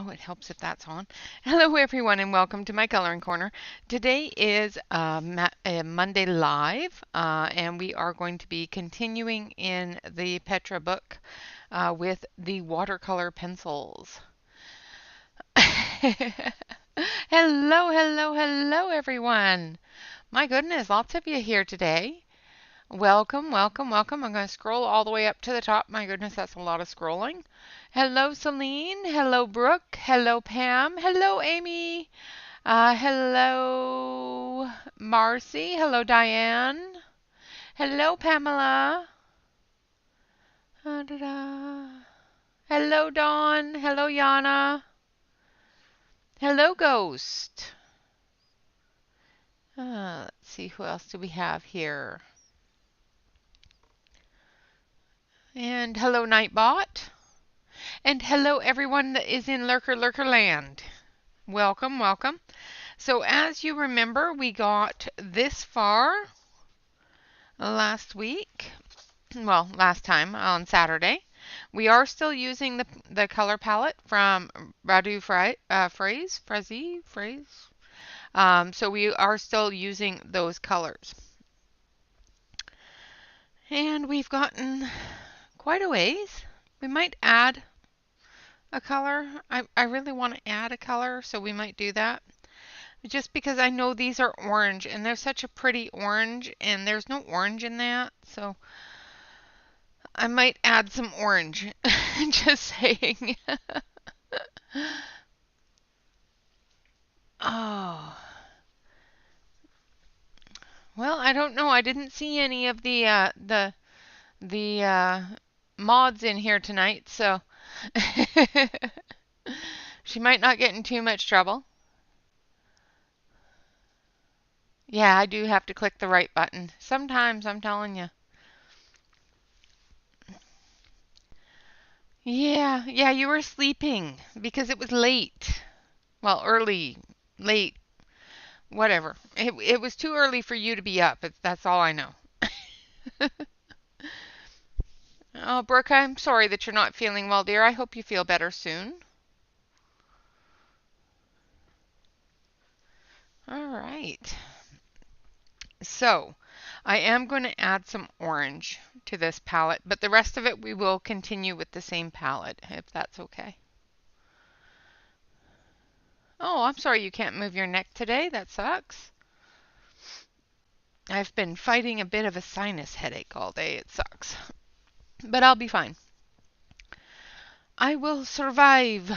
Oh, it helps if that's on. Hello, everyone, and welcome to my coloring corner. Today is a Monday Live, and we are going to be continuing in the Petra book with the watercolor pencils. Hello, everyone. My goodness, lots of you here today. Welcome, welcome, welcome. I'm going to scroll all the way up to the top. My goodness, that's a lot of scrolling. Hello, Celine. Hello, Brooke. Hello, Pam. Hello, Amy. Hello, Marcy. Hello, Diane. Hello, Pamela. Da-da. Hello, Dawn. Hello, Yana. Hello, Ghost. Let's see, who else do we have here? And hello, Nightbot. And hello, everyone that is in Lurker Land. Welcome, welcome. So as you remember, we got this far last week. Well, last time on Saturday. We are still using the color palette from Radu Frasie. So we are still using those colors. And we've gotten quite a ways. We might add a color. I really want to add a color, so we might do that. Just because I know these are orange, and they're such a pretty orange, and there's no orange in that, so I might add some orange. Just saying. Oh. Well, I don't know. I didn't see any of the mods in here tonight, so she might not get in too much trouble. Yeah, I do have to click the right button. Sometimes, I'm telling you. Yeah, you were sleeping because it was late. Well, early, late, whatever. It was too early for you to be up. That's all I know. Oh, Brooke, I'm sorry that you're not feeling well, dear. I hope you feel better soon. All right. So, I am going to add some orange to this palette, but the rest of it we will continue with the same palette, if that's okay. Oh, I'm sorry you can't move your neck today. That sucks. I've been fighting a bit of a sinus headache all day. It sucks. But I'll be fine. I will survive.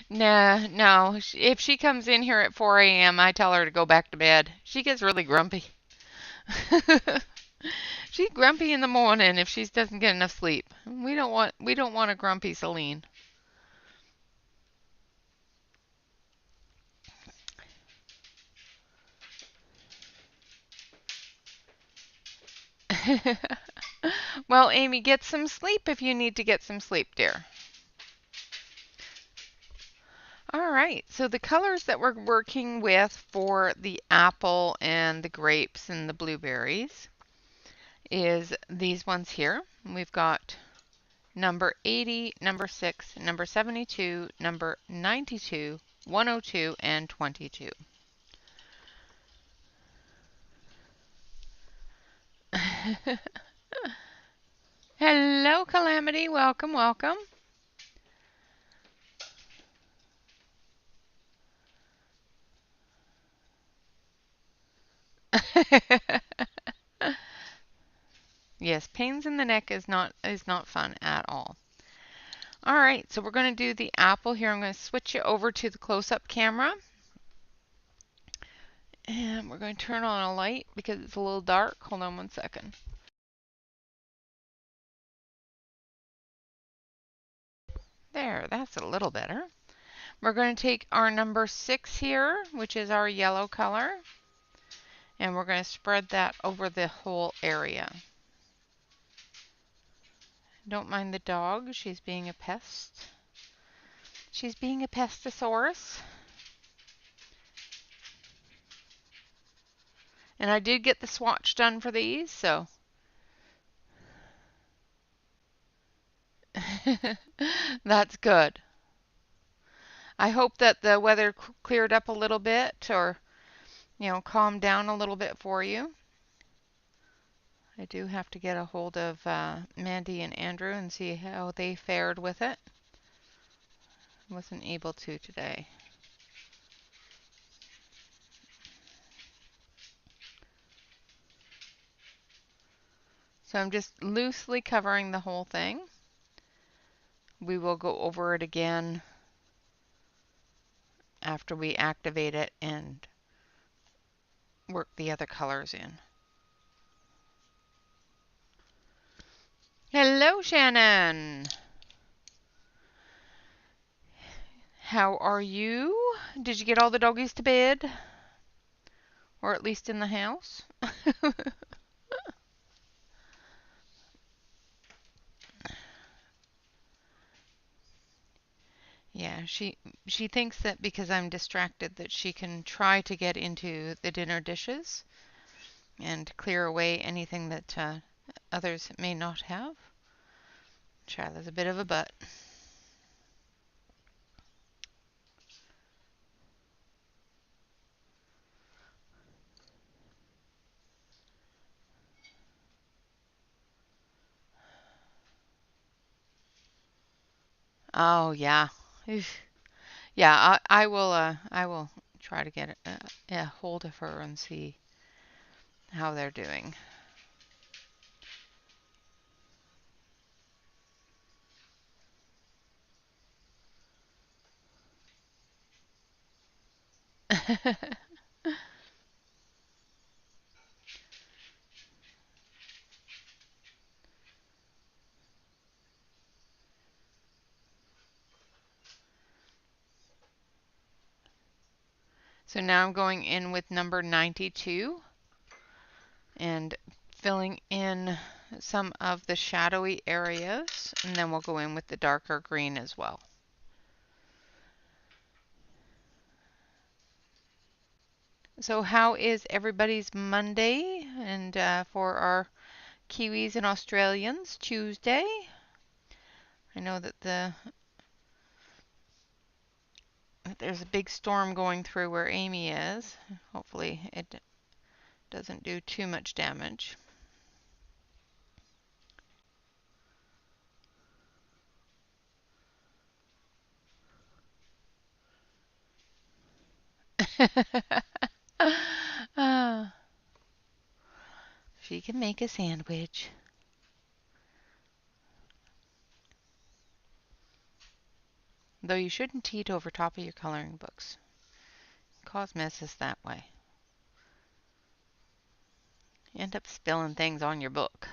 Nah, no. If she comes in here at 4 a.m., I tell her to go back to bed. She gets really grumpy. She's grumpy in the morning if she doesn't get enough sleep. We don't want a grumpy Celine. Well, Amy, get some sleep if you need to get some sleep, dear. All right, so the colors that we're working with for the apple and the grapes and the blueberries is these ones here. We've got number 80, number 6, number 72, number 92, 102, and 22. Hello, Calamity. Welcome, welcome. Yes, pains in the neck is not fun at all. All right, so we're going to do the apple here. I'm going to switch you over to the close-up camera. And we're going to turn on a light because it's a little dark. Hold on one second. There, that's a little better. We're going to take our number 6 here, which is our yellow color, and we're going to spread that over the whole area. Don't mind the dog. She's being a pest. She's being a pestosaurus. And I did get the swatch done for these, so That's good. I hope that the weather cleared up a little bit or, calmed down a little bit for you. I do have to get a hold of Mandy and Andrew and see how they fared with it. Wasn't able to today. So I'm just loosely covering the whole thing. We will go over it again after we activate it and work the other colors in. Hello, Shannon. How are you? Did you get all the doggies to bed? Or at least in the house? Yeah, she thinks that because I'm distracted that she can try to get into the dinner dishes and clear away anything that others may not have. Charlotte's a bit of a butt. Oh yeah. Yeah, I will try to get a hold of her and see how they're doing. So now I'm going in with number 92 and filling in some of the shadowy areas, and then we'll go in with the darker green as well. So how is everybody's Monday? And for our Kiwis and Australians, Tuesday. I know that there's a big storm going through where Amy is. Hopefully it doesn't do too much damage. She can make a sandwich. Though you shouldn't eat over top of your coloring books. Cause messes that way. You end up spilling things on your book.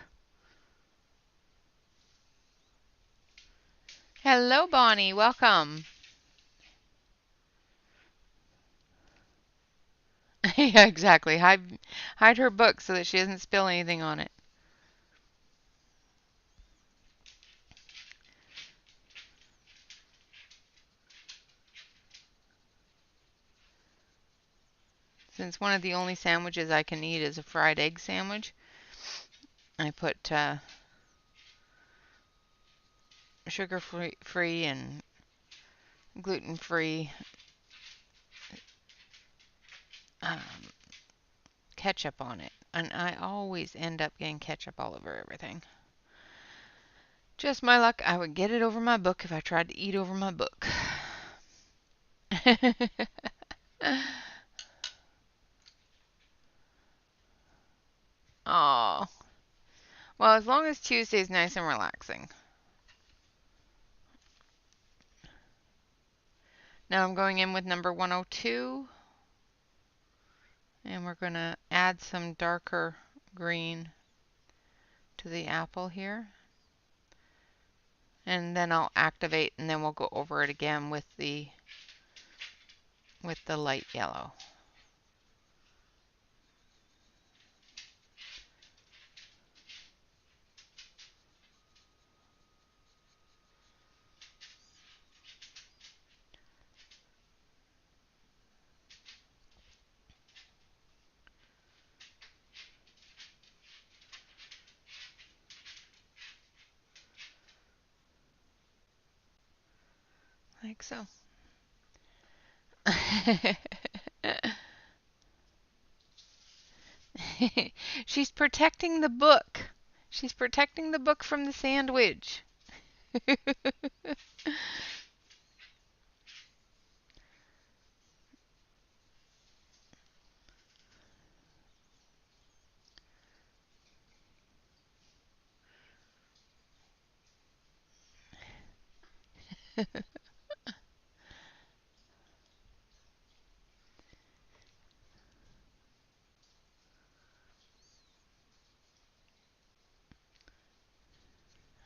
Hello, Bonnie. Welcome. Yeah, exactly. Hide her book so that she doesn't spill anything on it. Since one of the only sandwiches I can eat is a fried egg sandwich, I put sugar-free and gluten-free ketchup on it. And I always end up getting ketchup all over everything. Just my luck, I would get it over my book if I tried to eat over my book. Oh. Well, as long as Tuesday's nice and relaxing. Now I'm going in with number 102. And we're going to add some darker green to the apple here. And then I'll activate and then we'll go over it again with the light yellow. so. She's protecting the book. She's protecting the book from the sandwich.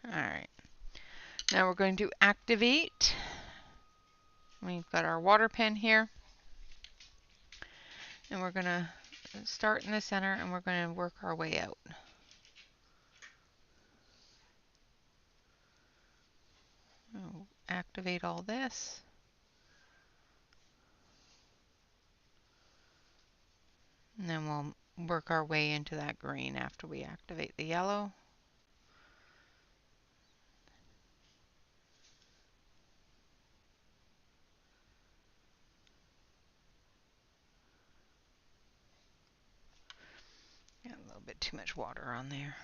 Alright, now we're going to activate. We've got our water pen here. And we're going to start in the center and we're going to work our way out. We'll activate all this. And then we'll work our way into that green after we activate the yellow. Got a little bit too much water on there.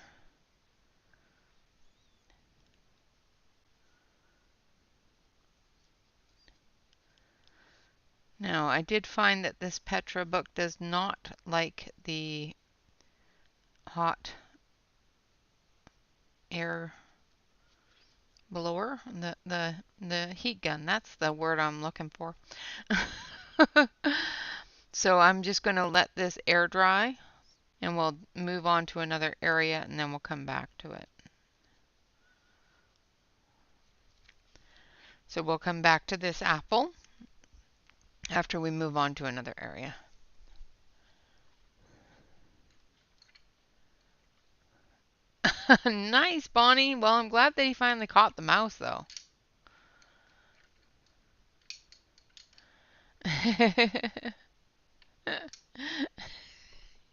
Now, I did find that this Petra book does not like the hot air blower, the heat gun. That's the word I'm looking for. So I'm just going to let this air dry and we'll move on to another area and then we'll come back to it. So we'll come back to this apple after we move on to another area. Nice, Bonnie. Well, I'm glad that he finally caught the mouse, though.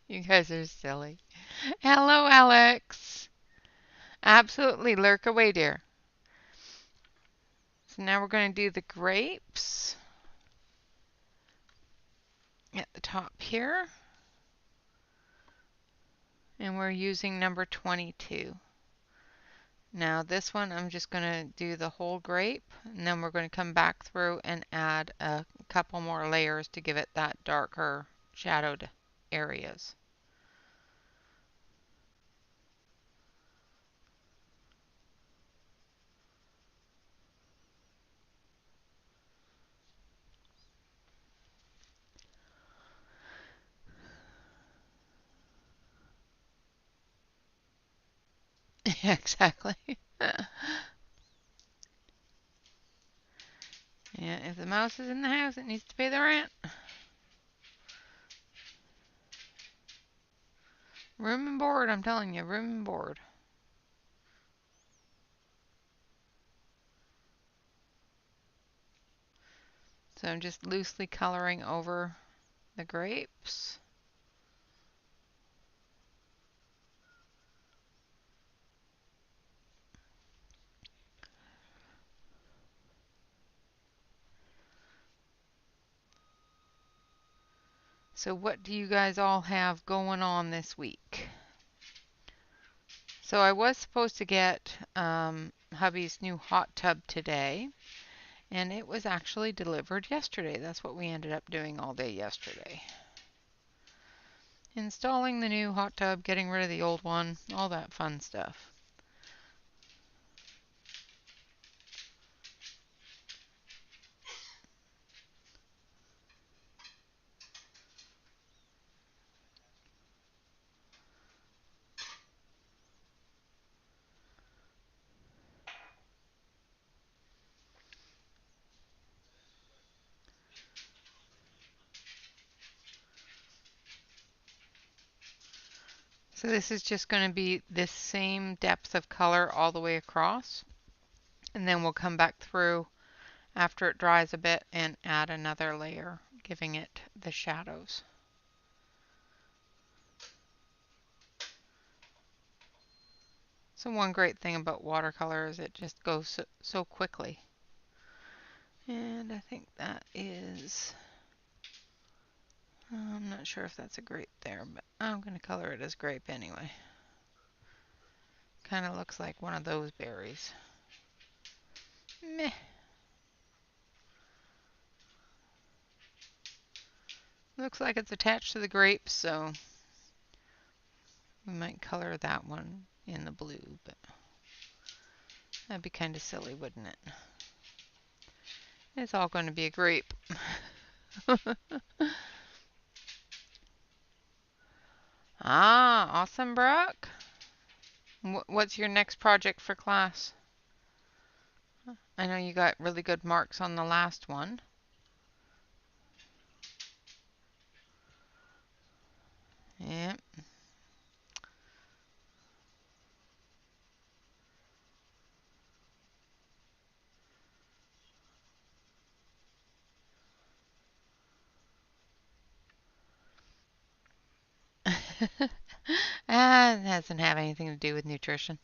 You guys are silly. Hello, Alex. Absolutely, lurk away, dear. So now we're going to do the grapes at the top here. And we're using number 22. Now this one I'm just going to do the whole grape, and then we're going to come back through and add a couple more layers to give it that darker shadowed areas. Yeah, exactly. Yeah, if the mouse is in the house, it needs to pay the rent. Room and board, I'm telling you, room and board. So I'm just loosely coloring over the grapes. So what do you guys all have going on this week? So I was supposed to get hubby's new hot tub today, and it was actually delivered yesterday. That's what we ended up doing all day yesterday. Installing the new hot tub, getting rid of the old one, all that fun stuff. So this is just going to be this same depth of color all the way across. And then we'll come back through after it dries a bit and add another layer, giving it the shadows. So one great thing about watercolor is it just goes so quickly. And I think that is, I'm not sure if that's a grape there, but I'm going to color it as grape anyway. Kind of looks like one of those berries. Meh. Looks like it's attached to the grapes, so we might color that one in the blue, but that'd be kind of silly, wouldn't it? It's all going to be a grape. Ah, awesome, Brooke. What's your next project for class? I know you got really good marks on the last one. Yep. It doesn't have anything to do with nutrition.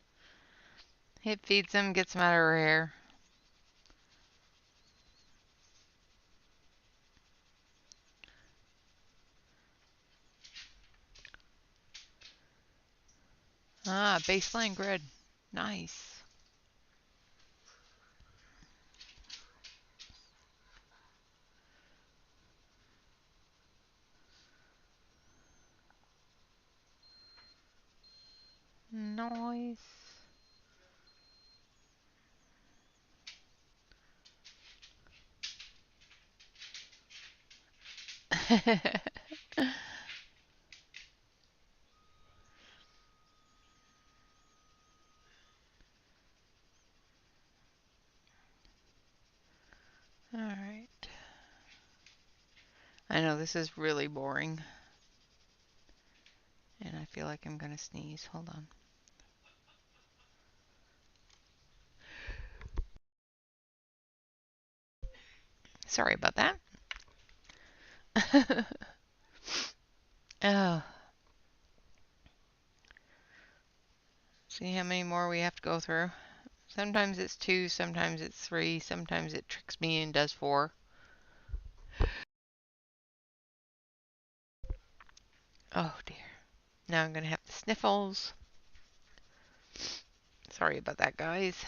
It feeds them, gets them out of her hair. Ah, baseline grid. Nice. Nice. All right. I know this is really boring. And I feel like I'm going to sneeze. Hold on. Sorry about that. Oh. See how many more we have to go through. Sometimes it's 2, sometimes it's 3, sometimes it tricks me and does 4. Oh dear. Now I'm going to have the sniffles. Sorry about that, guys.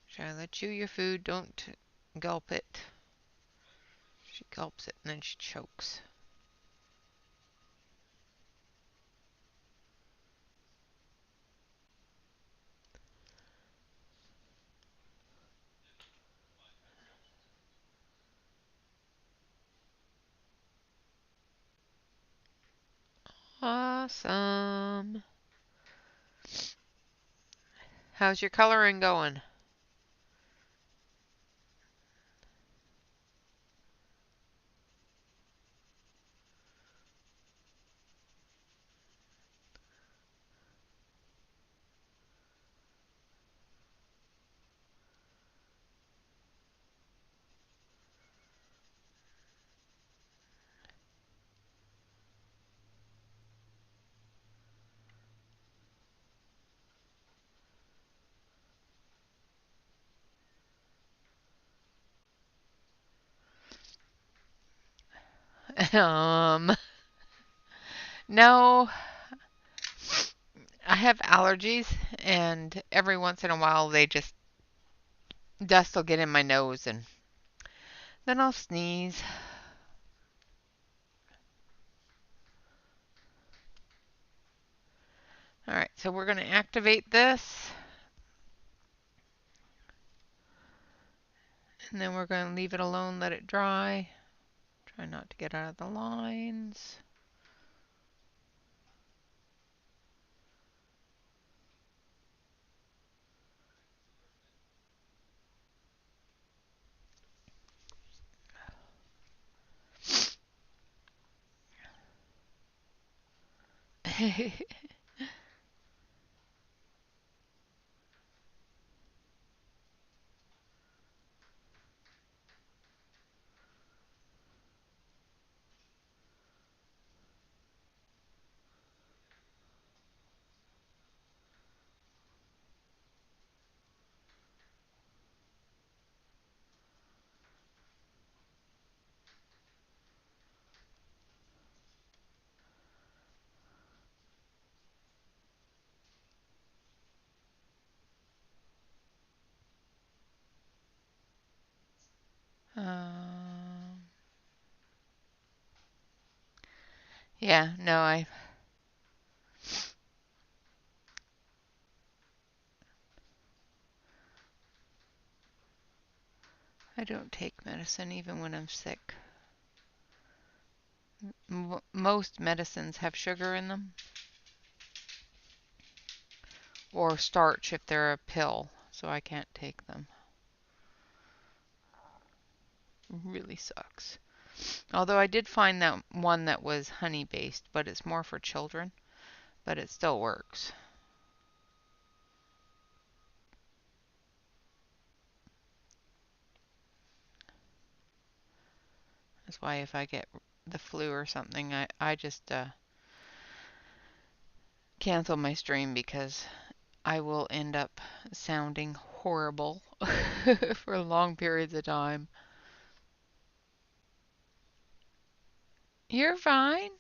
Charlotte, chew your food. Don't gulp it. She gulps it and then she chokes. Awesome. How's your coloring going? No, I have allergies, and every once in a while dust will get in my nose, and then I'll sneeze. All right, so we're going to activate this, and then we're going to leave it alone, let it dry. Try not to get out of the lines. Yeah, no, I don't take medicine even when I'm sick. Most medicines have sugar in them, or starch if they're a pill, so I can't take them. Really sucks. Although I did find that one that was honey based, but it's more for children, but it still works. That's why if I get the flu or something, I just cancel my stream because I will end up sounding horrible for long periods of time. You're fine.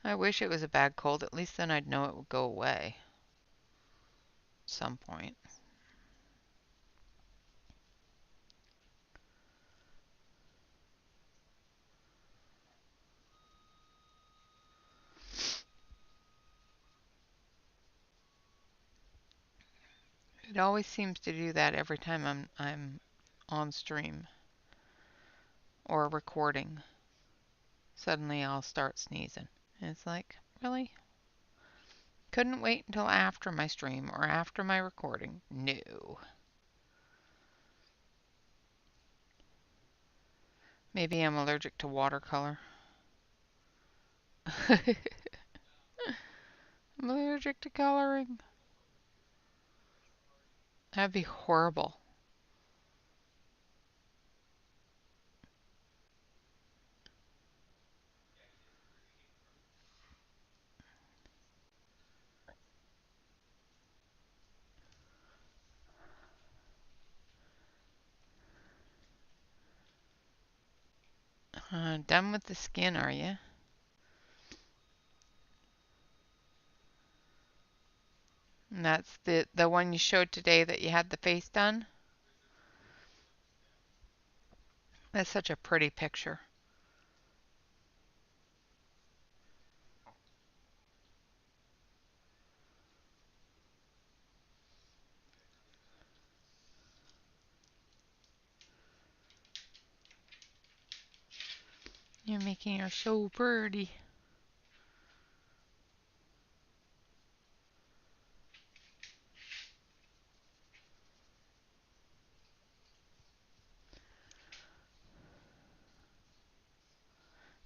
I wish it was a bad cold. At least then I'd know it would go away at some point. It always seems to do that every time I'm on stream or recording. Suddenly I'll start sneezing. And it's like, really? Couldn't wait until after my stream or after my recording. No. Maybe I'm allergic to watercolor. I'm allergic to coloring. That'd be horrible. Done with the skin, are you? And that's the one you showed today that you had the face done? That's such a pretty picture. You're making her so pretty.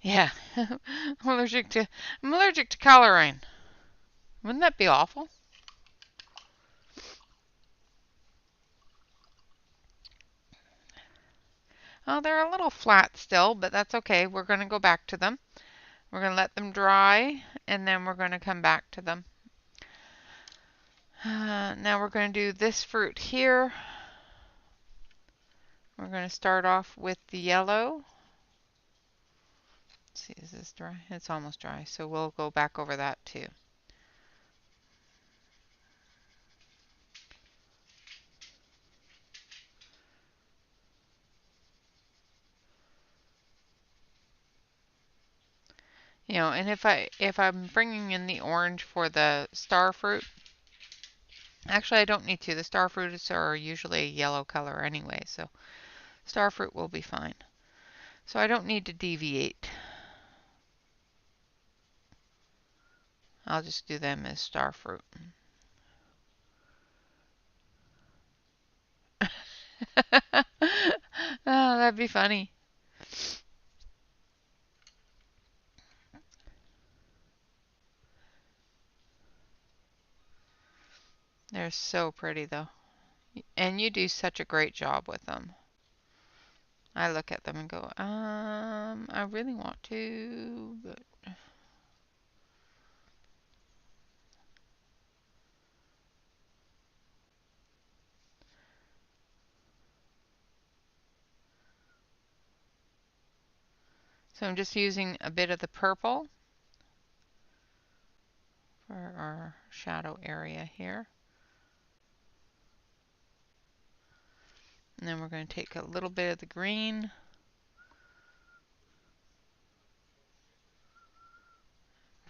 Yeah. I'm allergic to coloring. Wouldn't that be awful? Oh, they're a little flat still, but that's okay. We're going to go back to them. We're going to let them dry, and then we're going to come back to them. Now we're going to do this fruit here. We're going to start off with the yellow. Let's see, is this dry? It's almost dry, so we'll go back over that too. You know, and if I'm bringing in the orange for the star fruit, actually I don't need to. The star fruits are usually a yellow color anyway, so star fruit will be fine. So I don't need to deviate. I'll just do them as star fruit. Oh, that'd be funny. They're so pretty though. And you do such a great job with them. I look at them and go, I really want to, but So I'm just using a bit of the purple for our shadow area here. And then we're going to take a little bit of the green.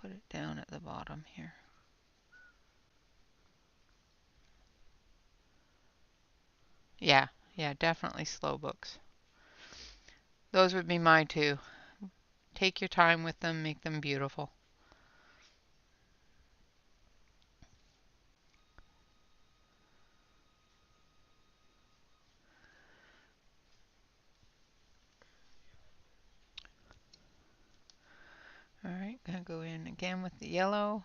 Put it down at the bottom here. Yeah, definitely slow books. Those would be my two. Take your time with them, make them beautiful. All right, gonna go in again with the yellow.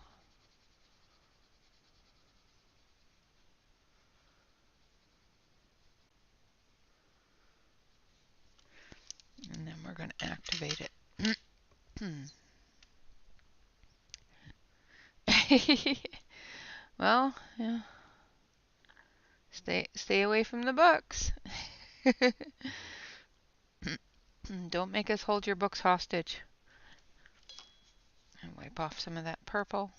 And then we're going to activate it. Well, yeah. Stay away from the books. Don't make us hold your books hostage. And wipe off some of that purple.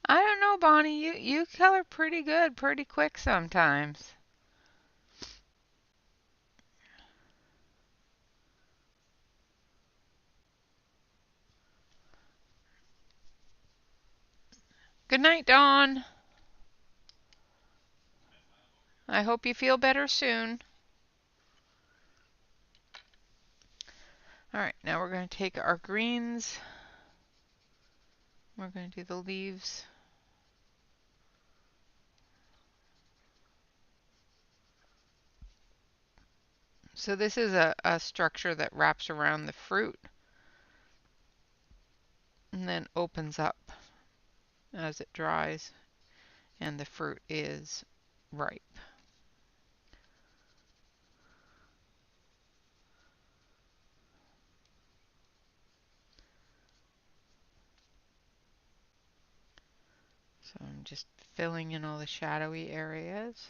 I don't know, Bonnie. You color pretty good, pretty quick sometimes. Good night, Dawn. I hope you feel better soon. All right, now we're going to take our greens. We're going to do the leaves. So this is a structure that wraps around the fruit and then opens up as it dries and the fruit is ripe. So I'm just filling in all the shadowy areas.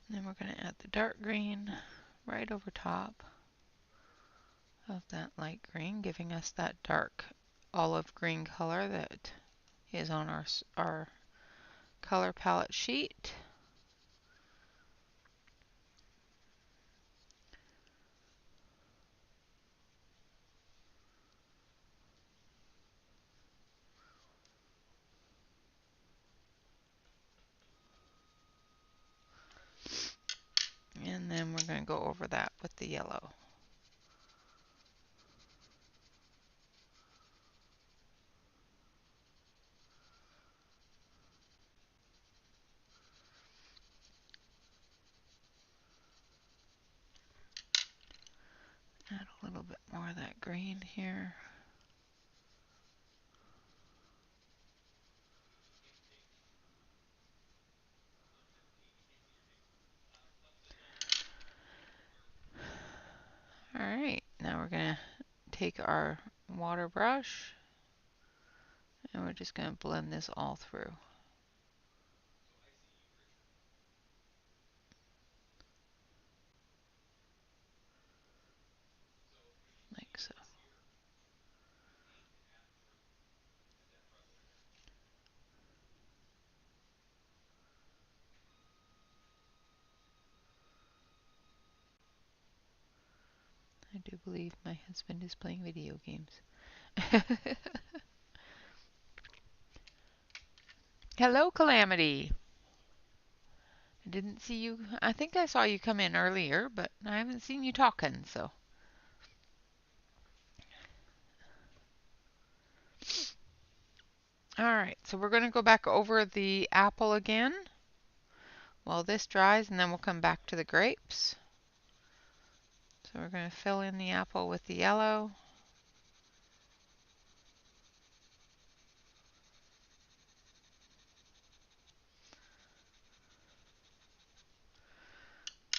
And then we're going to add the dark green right over top of that light green, giving us that dark olive green color that is on our color palette sheet. And then we're going to go over that with the yellow. Add a little bit more of that green here. Alright, now we're going to take our water brush and we're just going to blend this all through. Like so. I do believe my husband is playing video games. Hello, Calamity. I didn't see you. I think I saw you come in earlier, but I haven't seen you talking, so. Alright, so we're going to go back over the apple again while this dries, and then we'll come back to the grapes. So we're going to fill in the apple with the yellow.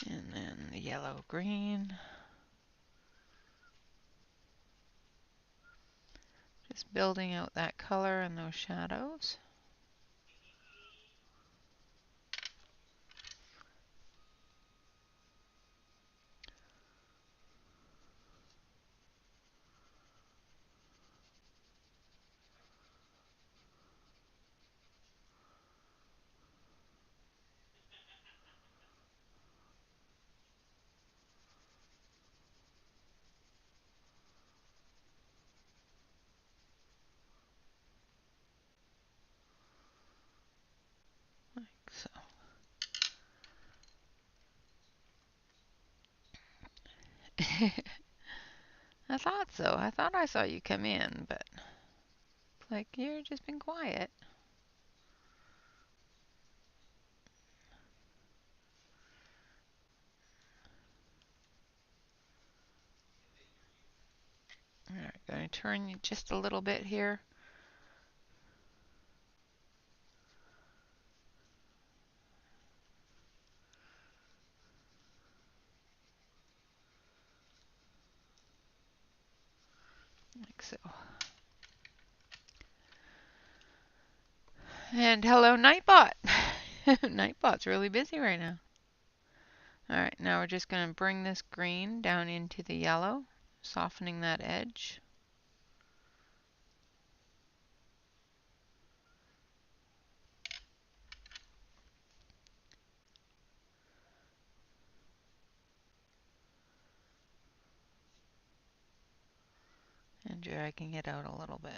And then the yellow green. Just building out that color and those shadows. Like so. I thought so. I thought I saw you come in, but like you're just been quiet. Alright, going to turn you just a little bit here. Like so. And hello, Nightbot. Nightbot's really busy right now. Alright, now we're just going to bring this green down into the yellow, softening that edge. And dragging it out a little bit.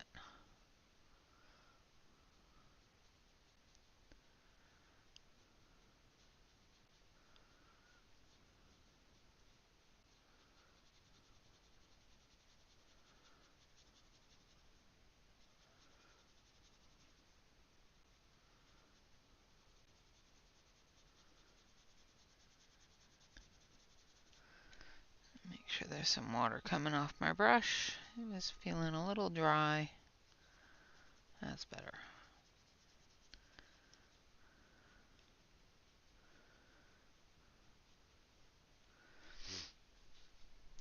Make sure there's some water coming off my brush. It was feeling a little dry. That's better.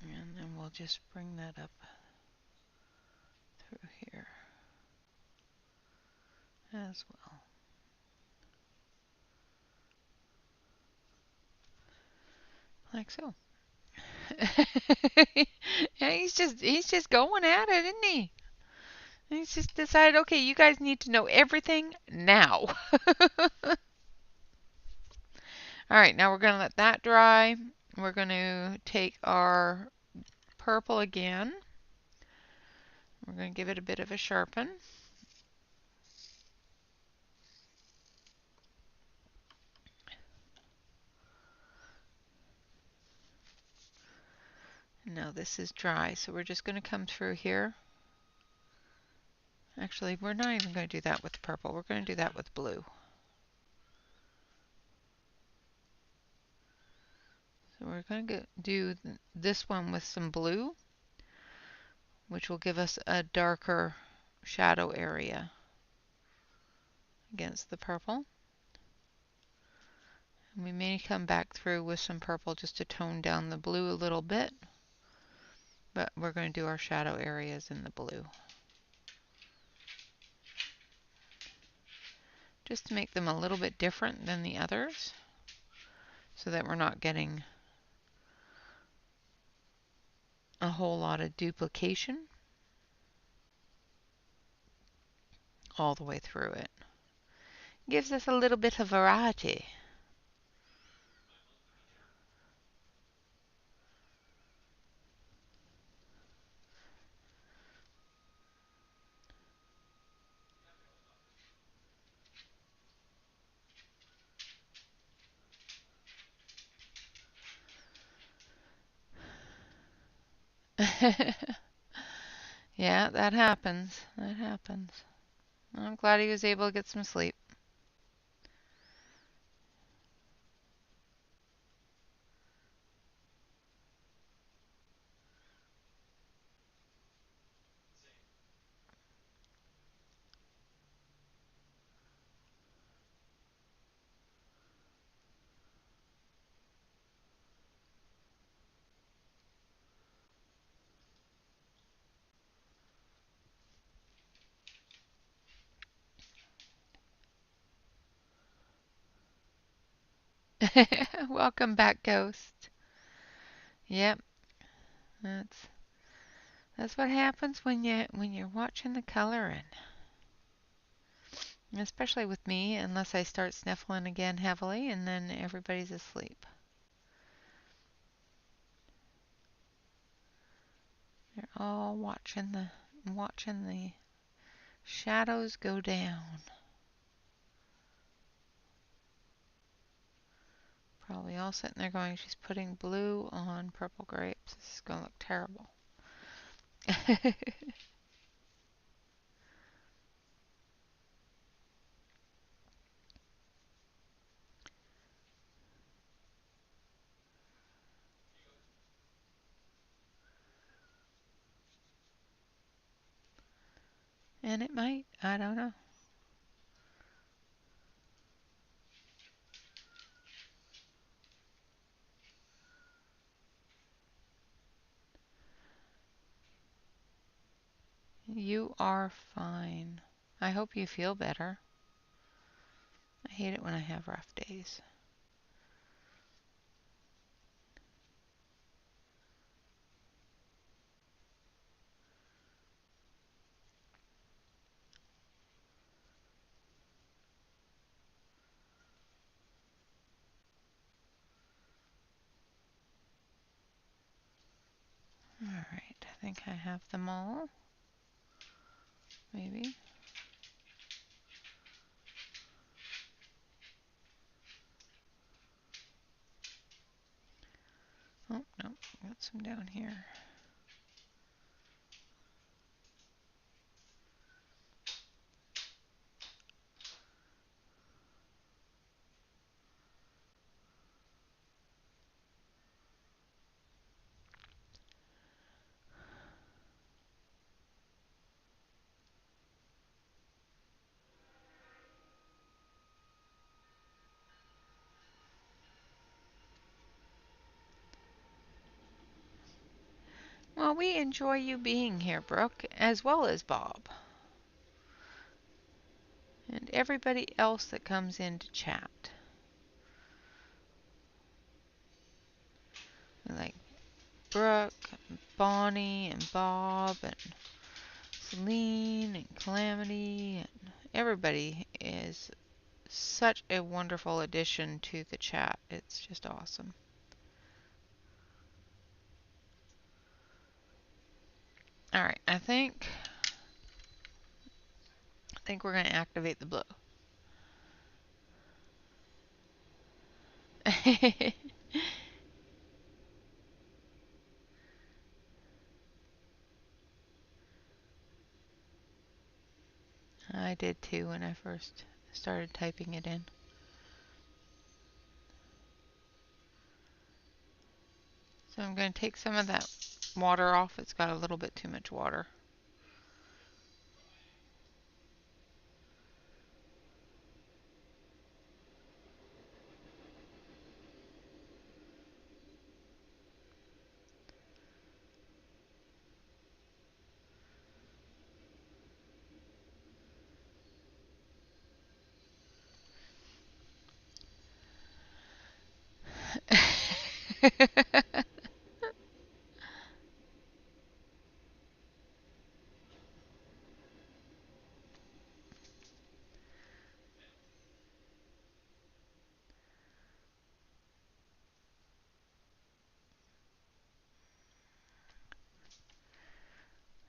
And then we'll just bring that up through here as well. Like so. Yeah, he's just going at it, isn't he? He's just decided, okay, you guys need to know everything now. Alright, now we're going to let that dry. We're going to take our purple again. We're going to give it a bit of a sharpen. Now this is dry, so we're just going to come through here. Actually, we're not even going to do that with purple. We're going to do that with blue. So we're going to do this one with some blue, which will give us a darker shadow area against the purple. And we may come back through with some purple just to tone down the blue a little bit, but we're going to do our shadow areas in the blue, just to make them a little bit different than the others, so that we're not getting a whole lot of duplication all the way through it. Gives us a little bit of variety. Yeah, that happens. That happens. I'm glad he was able to get some sleep. Welcome back, Ghost. Yep, that's that's what happens when you're watching the coloring. Especially with me, unless I start sniffling again heavily, and then everybody's asleep. They're all watching the shadows go down. Probably all sitting there going, she's putting blue on purple grapes. This is going to look terrible. And it might. I don't know. You are fine. I hope you feel better. I hate it when I have rough days. Alright, I think I have them all. Maybe. Oh, no, got some down here. Well, we enjoy you being here, Brooke, as well as Bob. And everybody else that comes in to chat. Like Brooke, and Bonnie, and Bob, and Celine, and Calamity, and everybody is such a wonderful addition to the chat. It's just awesome. All right, I think we're going to activate the blue. I did too when I first started typing it in. So I'm going to take some of that water off. It's got a little bit too much water.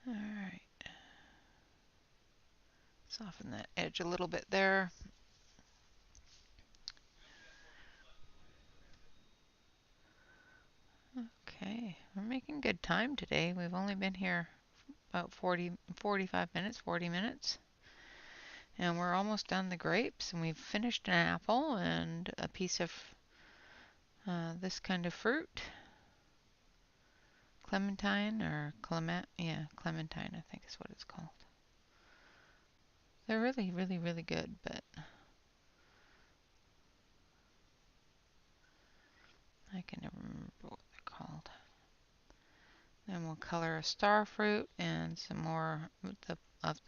All right. Soften that edge a little bit there. Okay, we're making good time today. We've only been here about 45 minutes, 40 minutes. And we're almost done the grapes, and we've finished an apple and a piece of this kind of fruit. Clementine or clementine, I think is what it's called. They're really, really, really good, but I can never remember what they're called. Then we'll color a star fruit and some more of the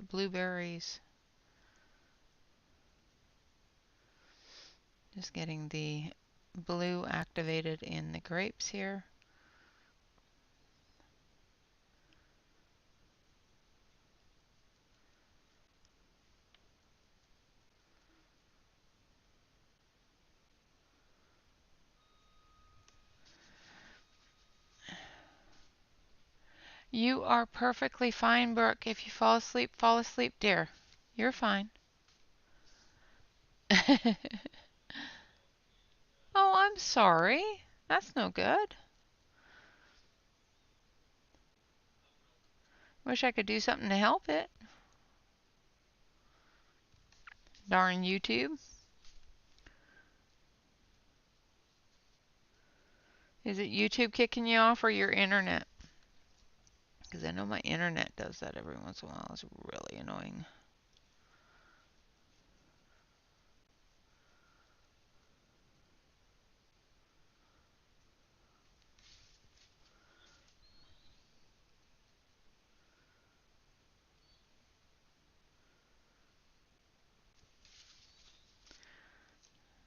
blueberries. Just getting the blue activated in the grapes here. You are perfectly fine, Brooke. If you fall asleep, dear. You're fine. Oh, I'm sorry. That's no good. Wish I could do something to help it. Darn YouTube. Is it YouTube kicking you off or your internet? Because I know my internet does that every once in a while. It's really annoying.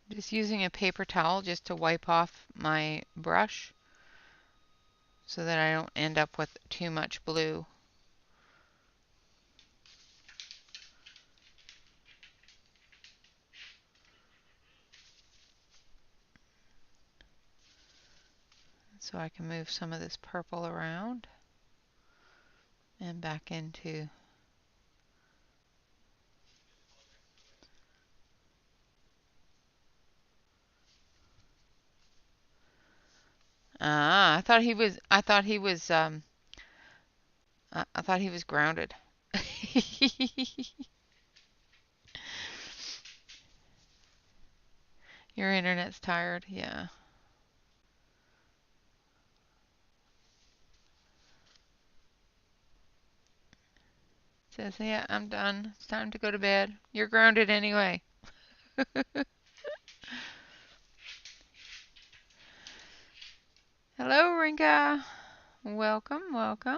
Just using a paper towel just to wipe off my brush so that I don't end up with too much blue. So I can move some of this purple around and back into I thought he was I thought he was grounded. Your internet's tired, yeah. Says, yeah, I'm done. It's time to go to bed. You're grounded anyway. Hello, Rinka. Welcome, welcome.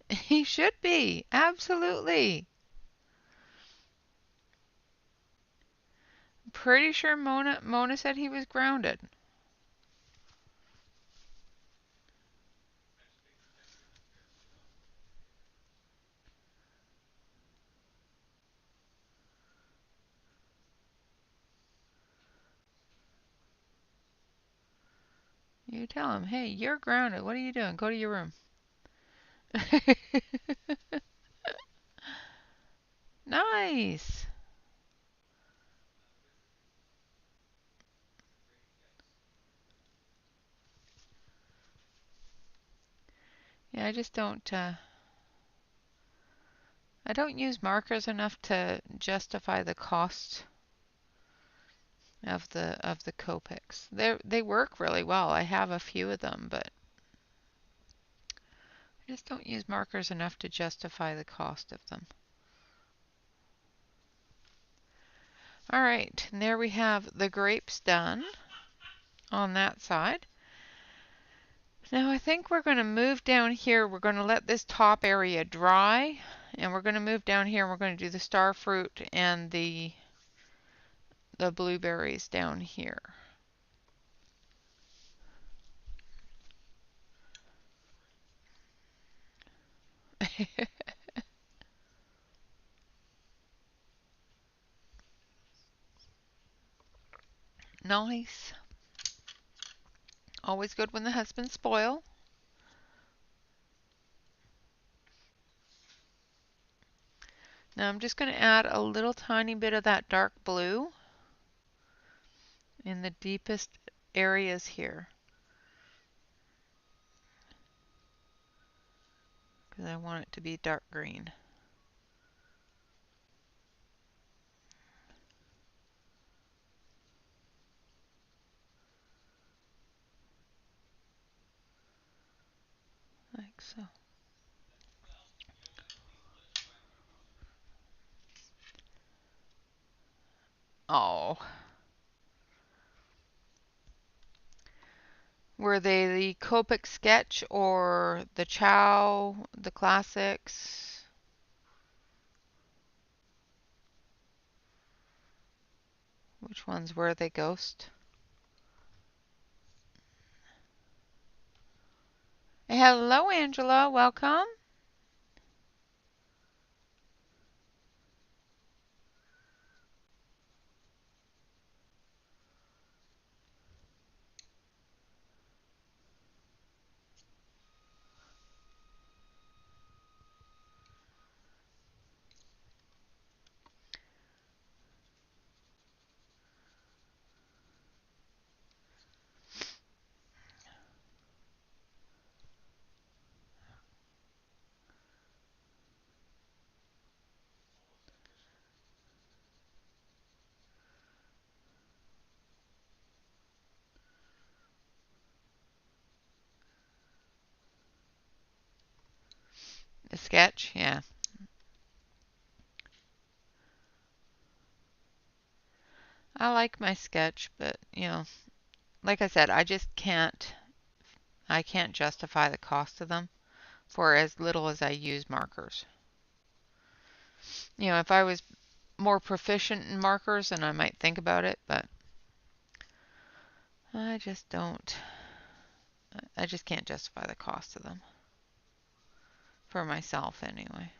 He should be. Absolutely. Pretty sure Mona said he was grounded. You tell him, hey, you're grounded. What are you doing? Go to your room. Nice. Yeah, I don't use markers enough to justify the cost of the Copics. They work really well. I have a few of them, but I just don't use markers enough to justify the cost of them. All right, and there we have the grapes done on that side. Now I think we're going to move down here. We're going to let this top area dry, and we're going to move down here and we're going to do the star fruit and the blueberries down here. Nice. Always good when the husbands spoil. Now I'm just going to add a little tiny bit of that dark blue in the deepest areas here, because I want it to be dark green. Like so. Oh. Were they the Copic sketch or the Chow, the classics? Which ones were they, Ghost? Hello, Angela. Welcome. The sketch, yeah. I like my sketch, but like I said, I can't justify the cost of them for as little as I use markers. If I was more proficient in markers, then I might think about it, but I just don't. I just can't justify the cost of them. For myself, anyway.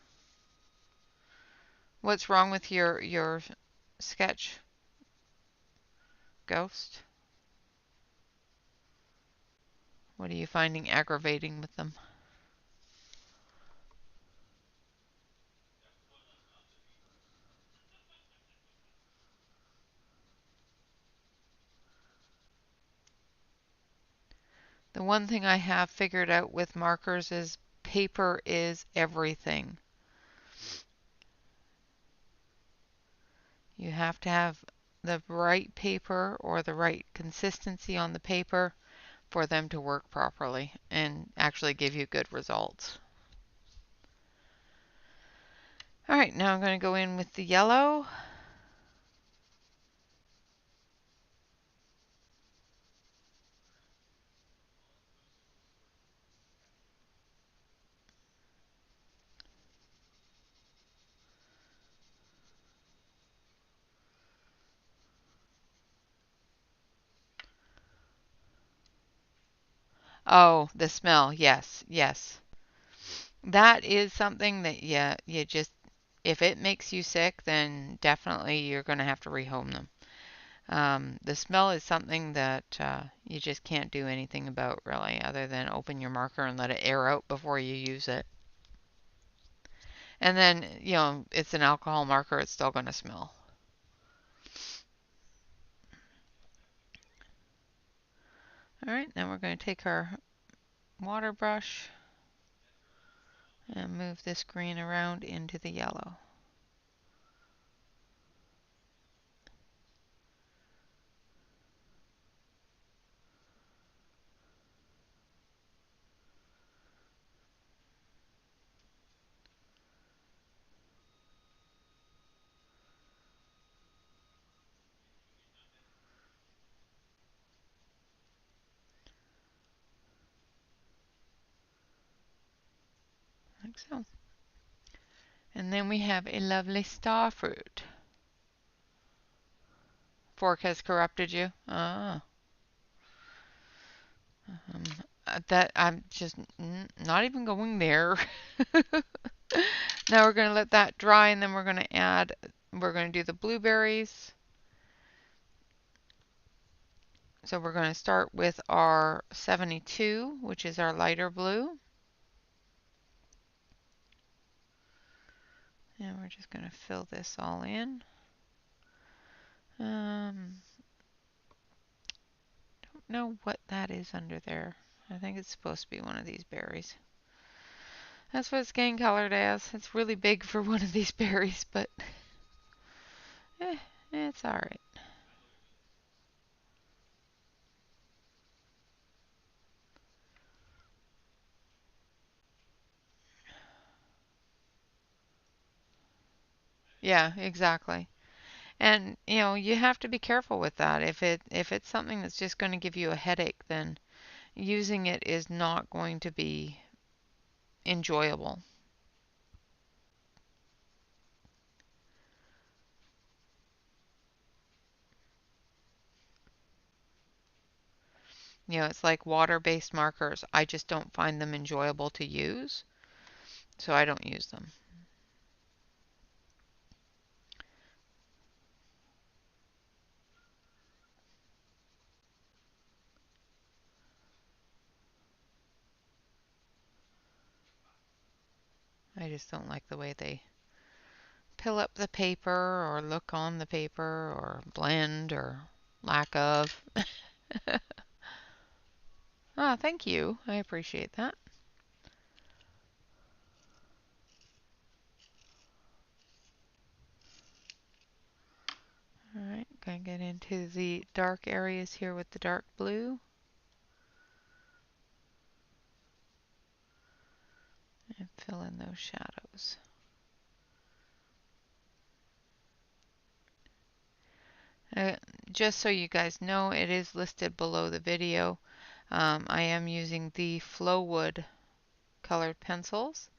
What's wrong with your sketch, Ghost? What are you finding aggravating with them? The one thing I have figured out with markers is paper is everything. You have to have the right paper or the right consistency on the paper for them to work properly and actually give you good results. All right, now I'm going to go in with the yellow. Oh, the smell. Yes, yes. That is something that you just, if it makes you sick, then definitely you're going to have to rehome them. The smell is something that you just can't do anything about really, other than open your marker and let it air out before you use it. And then, it's an alcohol marker, it's still going to smell. All right, now we're going to take our water brush and move this green around into the yellow. Like so. And then we have a lovely star fruit. Fork has corrupted you? Ah. Um, that I'm just not even going there. Now we're going to let that dry and then we're going to do the blueberries. So we're going to start with our 72, which is our lighter blue. And we're just going to fill this all in. Don't know what that is under there. I think it's supposed to be one of these berries. That's what it's getting colored as. It's really big for one of these berries, but it's alright. Yeah, exactly. And you have to be careful with that. If it's something that's just going to give you a headache, then using it is not going to be enjoyable. It's like water-based markers. I just don't find them enjoyable to use, so I don't use them. I just don't like the way they pill up the paper or look on the paper or blend or lack of. Ah, thank you. I appreciate that. All right, gonna get into the dark areas here with the dark blue. And fill in those shadows. Uh, just so you guys know, it is listed below the video. I am using the Flowwood colored pencils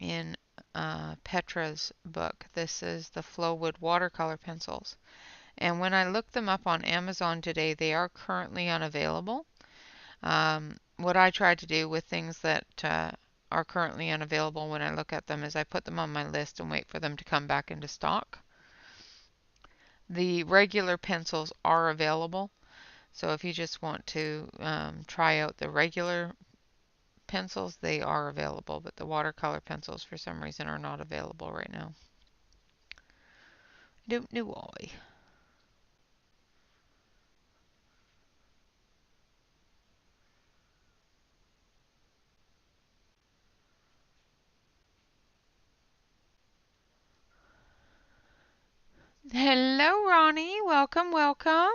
in Petra's book. This is the Flowwood watercolor pencils. And when I looked them up on Amazon today, they are currently unavailable. What I try to do with things that are currently unavailable when I look at them is I put them on my list and wait for them to come back into stock. The regular pencils are available, so if you just want to try out the regular pencils, they are available, but the watercolor pencils for some reason are not available right now. I don't know why. Hello, Ronnie. Welcome, welcome.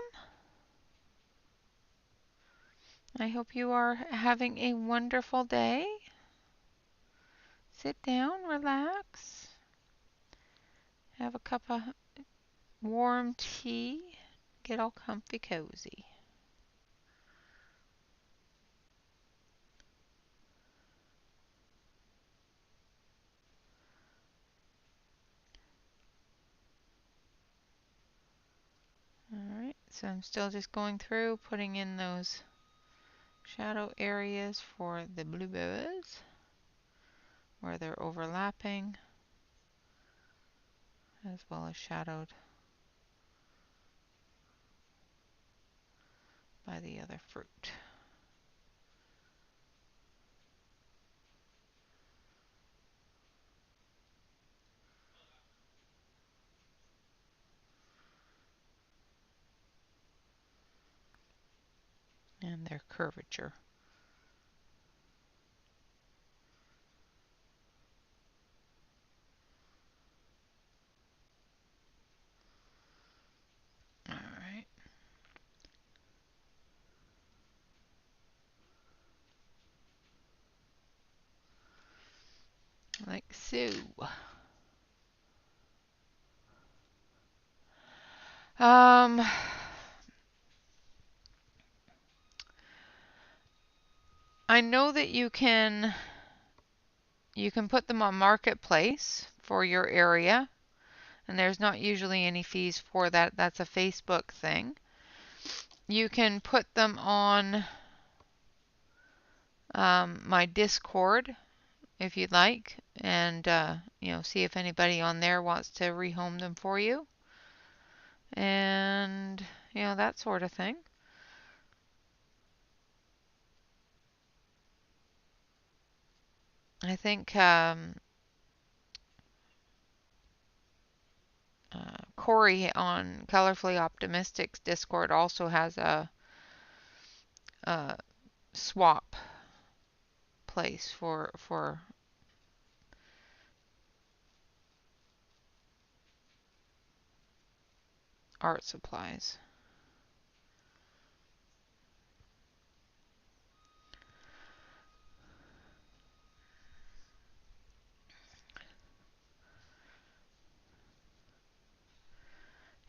I hope you are having a wonderful day. Sit down, relax, have a cup of warm tea, get all comfy cozy. Alright, so I'm still just going through, putting in those shadow areas for the bluebirds where they're overlapping, as well as shadowed by the other fruit. And their curvature. Alright. Like so. Um, I know that you can put them on Marketplace for your area, and there's not usually any fees for that. That's a Facebook thing. You can put them on my Discord if you'd like, and see if anybody on there wants to rehome them for you, and that sort of thing. I think Corey on Colorfully Optimistic's Discord also has a swap place for art supplies.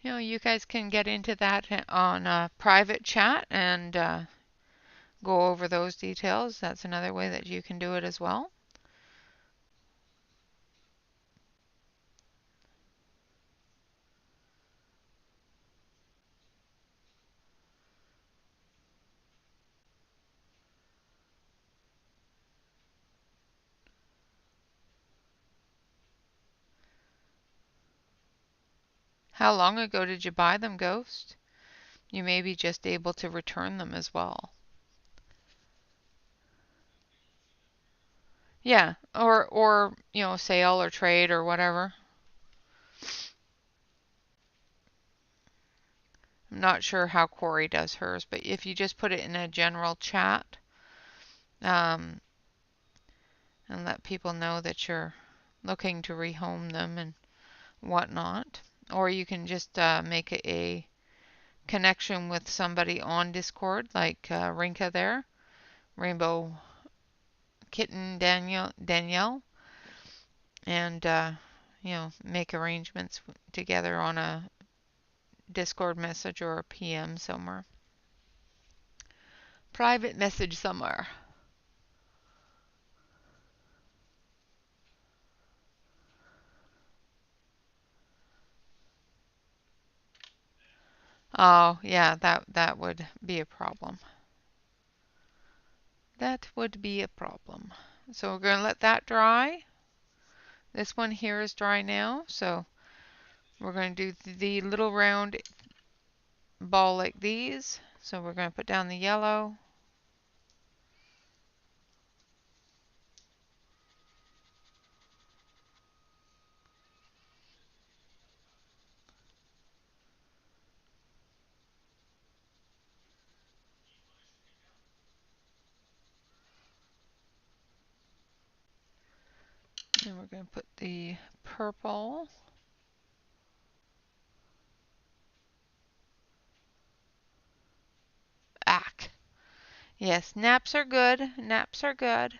You know, you guys can get into that on a private chat and go over those details. That's another way that you can do it as well. How long ago did you buy them, Ghost? You may be just able to return them as well. Yeah, or you know, sale or trade or whatever. I'm not sure how Corey does hers, but if you just put it in a general chat, and let people know that you're looking to rehome them and whatnot, or you can just make a connection with somebody on Discord, like Rinka there, Rainbow Kitten Danielle, and you know, make arrangements together on a Discord message or a PM somewhere. Private message somewhere. Oh, yeah, that would be a problem. That would be a problem. So we're going to let that dry. This one here is dry now, so we're going to do the little round ball like these. So we're going to put down the yellow. And we're going to put the purple. Ack. Yes, naps are good. Naps are good.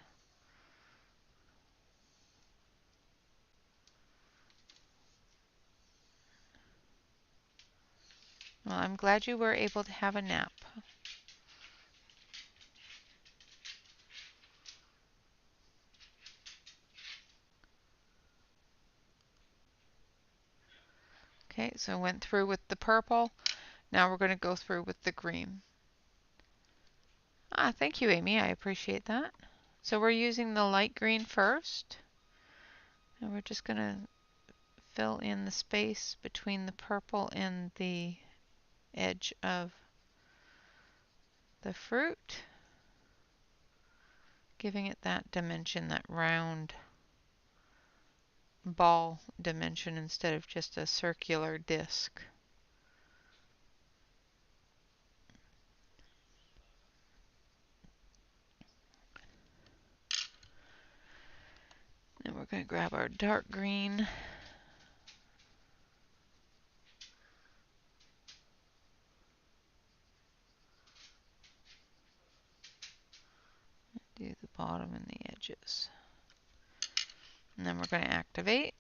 Well, I'm glad you were able to have a nap. Okay, so I went through with the purple. Now we're going to go through with the green. Ah, thank you, Amy. I appreciate that. So we're using the light green first. And we're just going to fill in the space between the purple and the edge of the fruit, giving it that dimension, that round ball dimension instead of just a circular disc. And we're going to grab our dark green. Do the bottom and the edges. And then we're going to activate.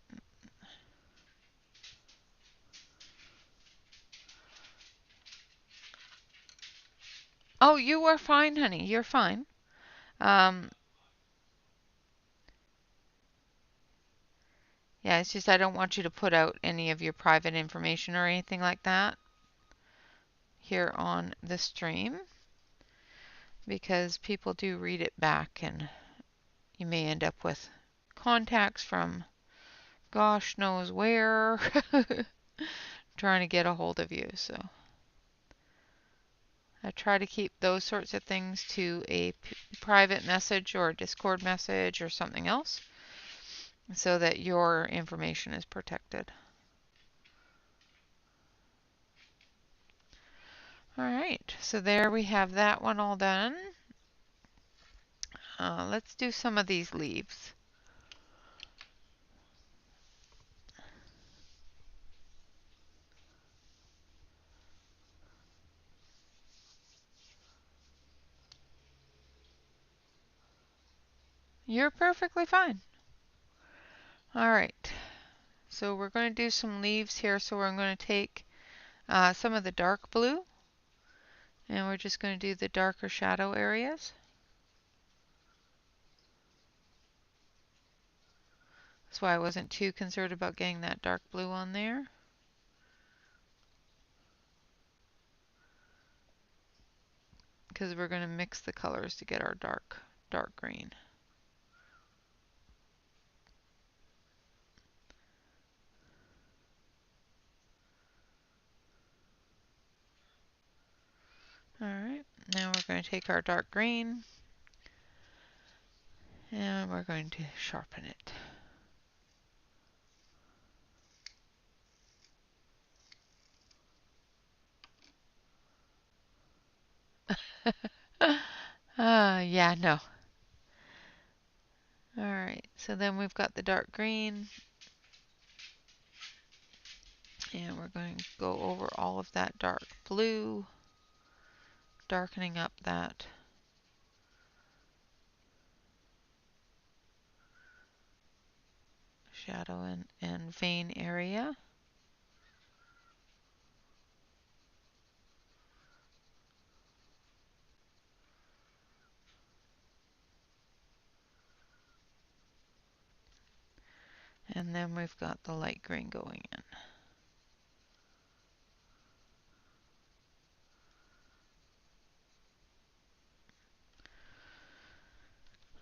Oh, you are fine, honey. You're fine. Yeah, it's just I don't want you to put out any of your private information or anything like that here on the stream, because people do read it back and you may end up with contacts from gosh knows where trying to get a hold of you. So I try to keep those sorts of things to a private message or a Discord message or something else so that your information is protected. All right, so there we have that one all done. Let's do some of these leaves. You're perfectly fine. All right. So we're going to do some leaves here. So we're going to take some of the dark blue, and we're just going to do the darker shadow areas. That's why I wasn't too concerned about getting that dark blue on there. Because we're going to mix the colors to get our dark green. Alright, now we're going to take our dark green and we're going to sharpen it. Yeah, no. Alright, so then we've got the dark green, and we're going to go over all of that dark blue, darkening up that shadow and vein area. And then we've got the light green going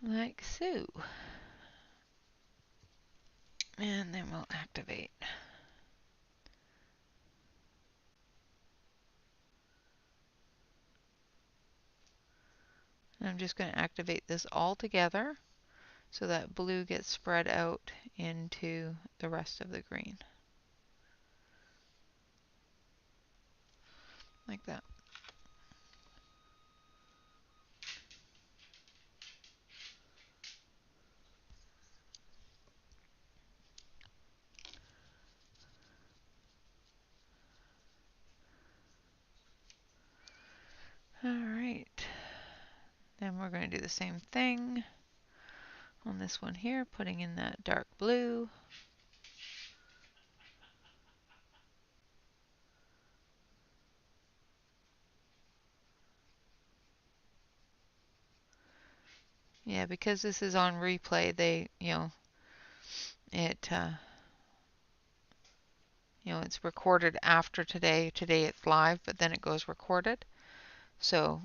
in. Like so. And then we'll activate. And I'm just going to activate this all together so that blue gets spread out into the rest of the green. Like that. Alright, then we're going to do the same thing on this one here, putting in that dark blue. Yeah, because this is on replay, it's recorded after today. Today it's live, but then it goes recorded. So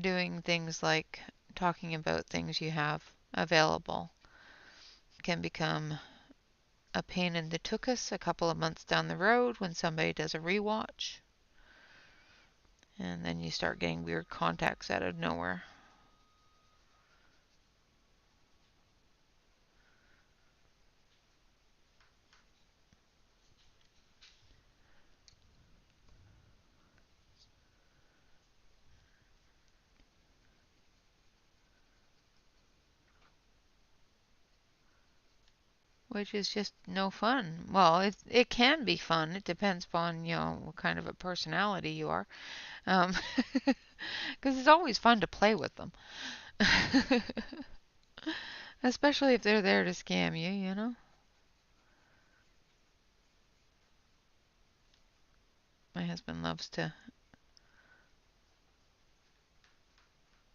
doing things like talking about things you have available can become a pain in the tuchus a couple of months down the road when somebody does a rewatch. And then you start getting weird contacts out of nowhere. Which is just no fun. Well, it can be fun. It depends upon, what kind of a personality you are. Because it's always fun to play with them. Especially if they're there to scam you. My husband loves to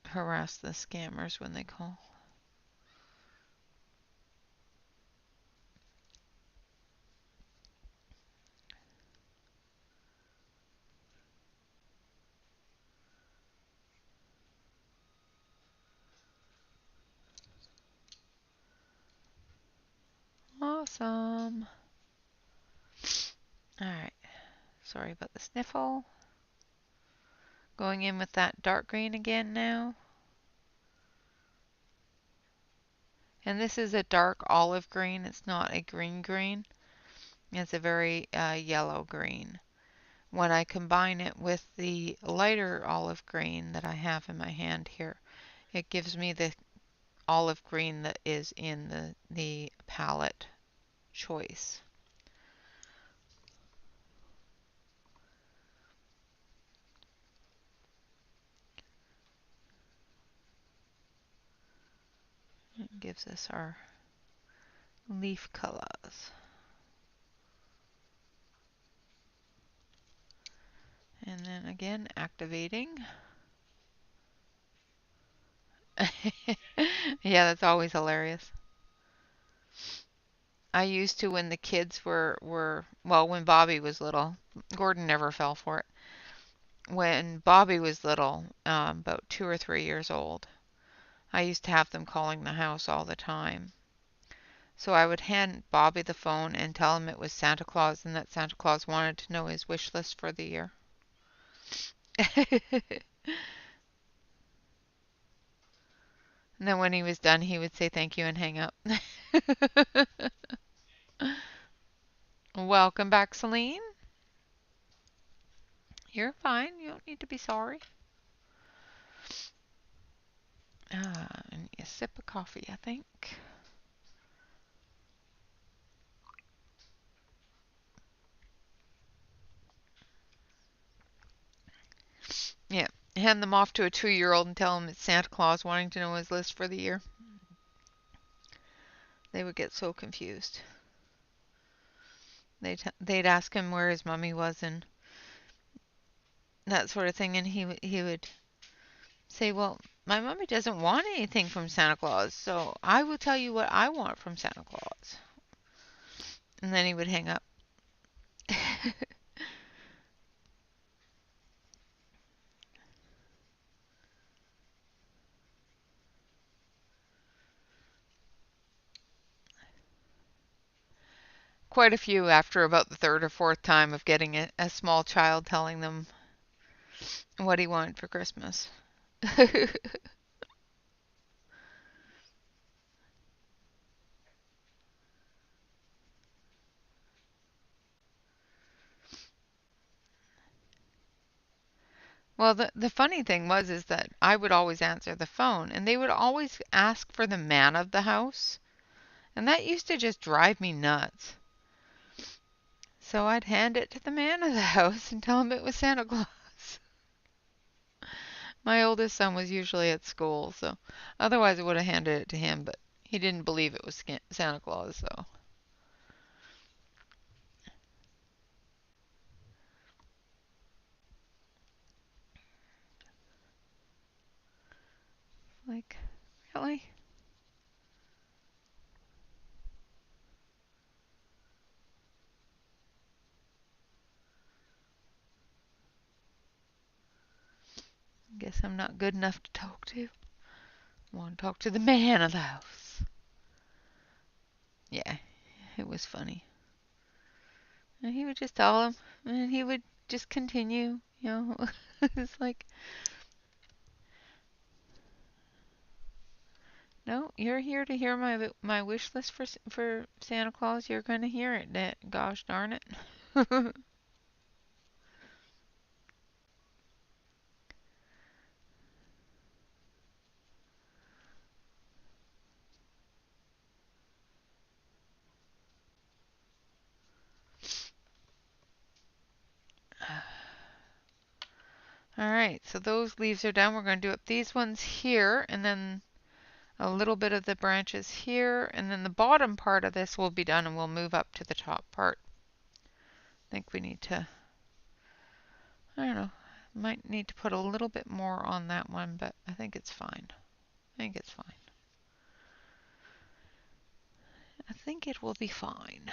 harass the scammers when they call. Awesome. Alright. Sorry about the sniffle. Going in with that dark green again now. And this is a dark olive green. It's not a green. It's a very yellow green. When I combine it with the lighter olive green that I have in my hand here, it gives me the olive green that is in the palette choice. It gives us our leaf colors. And then again, activating. Yeah, that's always hilarious. I used to, when the kids were well, when Bobby was little. Gordon never fell for it. When Bobby was little, about 2 or 3 years old, I used to have them calling the house all the time. So I would hand Bobby the phone and tell him it was Santa Claus and that Santa Claus wanted to know his wish list for the year. And then when he was done, he would say thank you and hang up. Welcome back, Celine. You're fine. You don't need to be sorry. I need a sip of coffee, I think. Yeah, hand them off to a 2-year-old and tell him it's Santa Claus wanting to know his list for the year. They would get so confused. They'd ask him where his mummy was and that sort of thing, and he would say, "Well, my mummy doesn't want anything from Santa Claus, so I will tell you what I want from Santa Claus." And then he would hang up. Quite a few after about the third or fourth time of getting a small child telling them what he wanted for Christmas. Well, the funny thing was is that I would always answer the phone and they would always ask for the man of the house. And that used to just drive me nuts. So I'd hand it to the man of the house and tell him it was Santa Claus. My oldest son was usually at school, so otherwise I would have handed it to him, but he didn't believe it was Santa Claus, so. Like, really? Guess I'm not good enough to talk to. I want to talk to the man of the house. Yeah, it was funny. And he would just tell him, and he would just continue, you know. It's like, no, you're here to hear my wish list for Santa Claus. You're going to hear it. Gosh darn it. All right, so those leaves are done. We're going to do up these ones here, and then a little bit of the branches here, and then the bottom part of this will be done, and we'll move up to the top part. I think we need to, I don't know, might need to put a little bit more on that one, but I think it's fine. I think it's fine. I think it will be fine.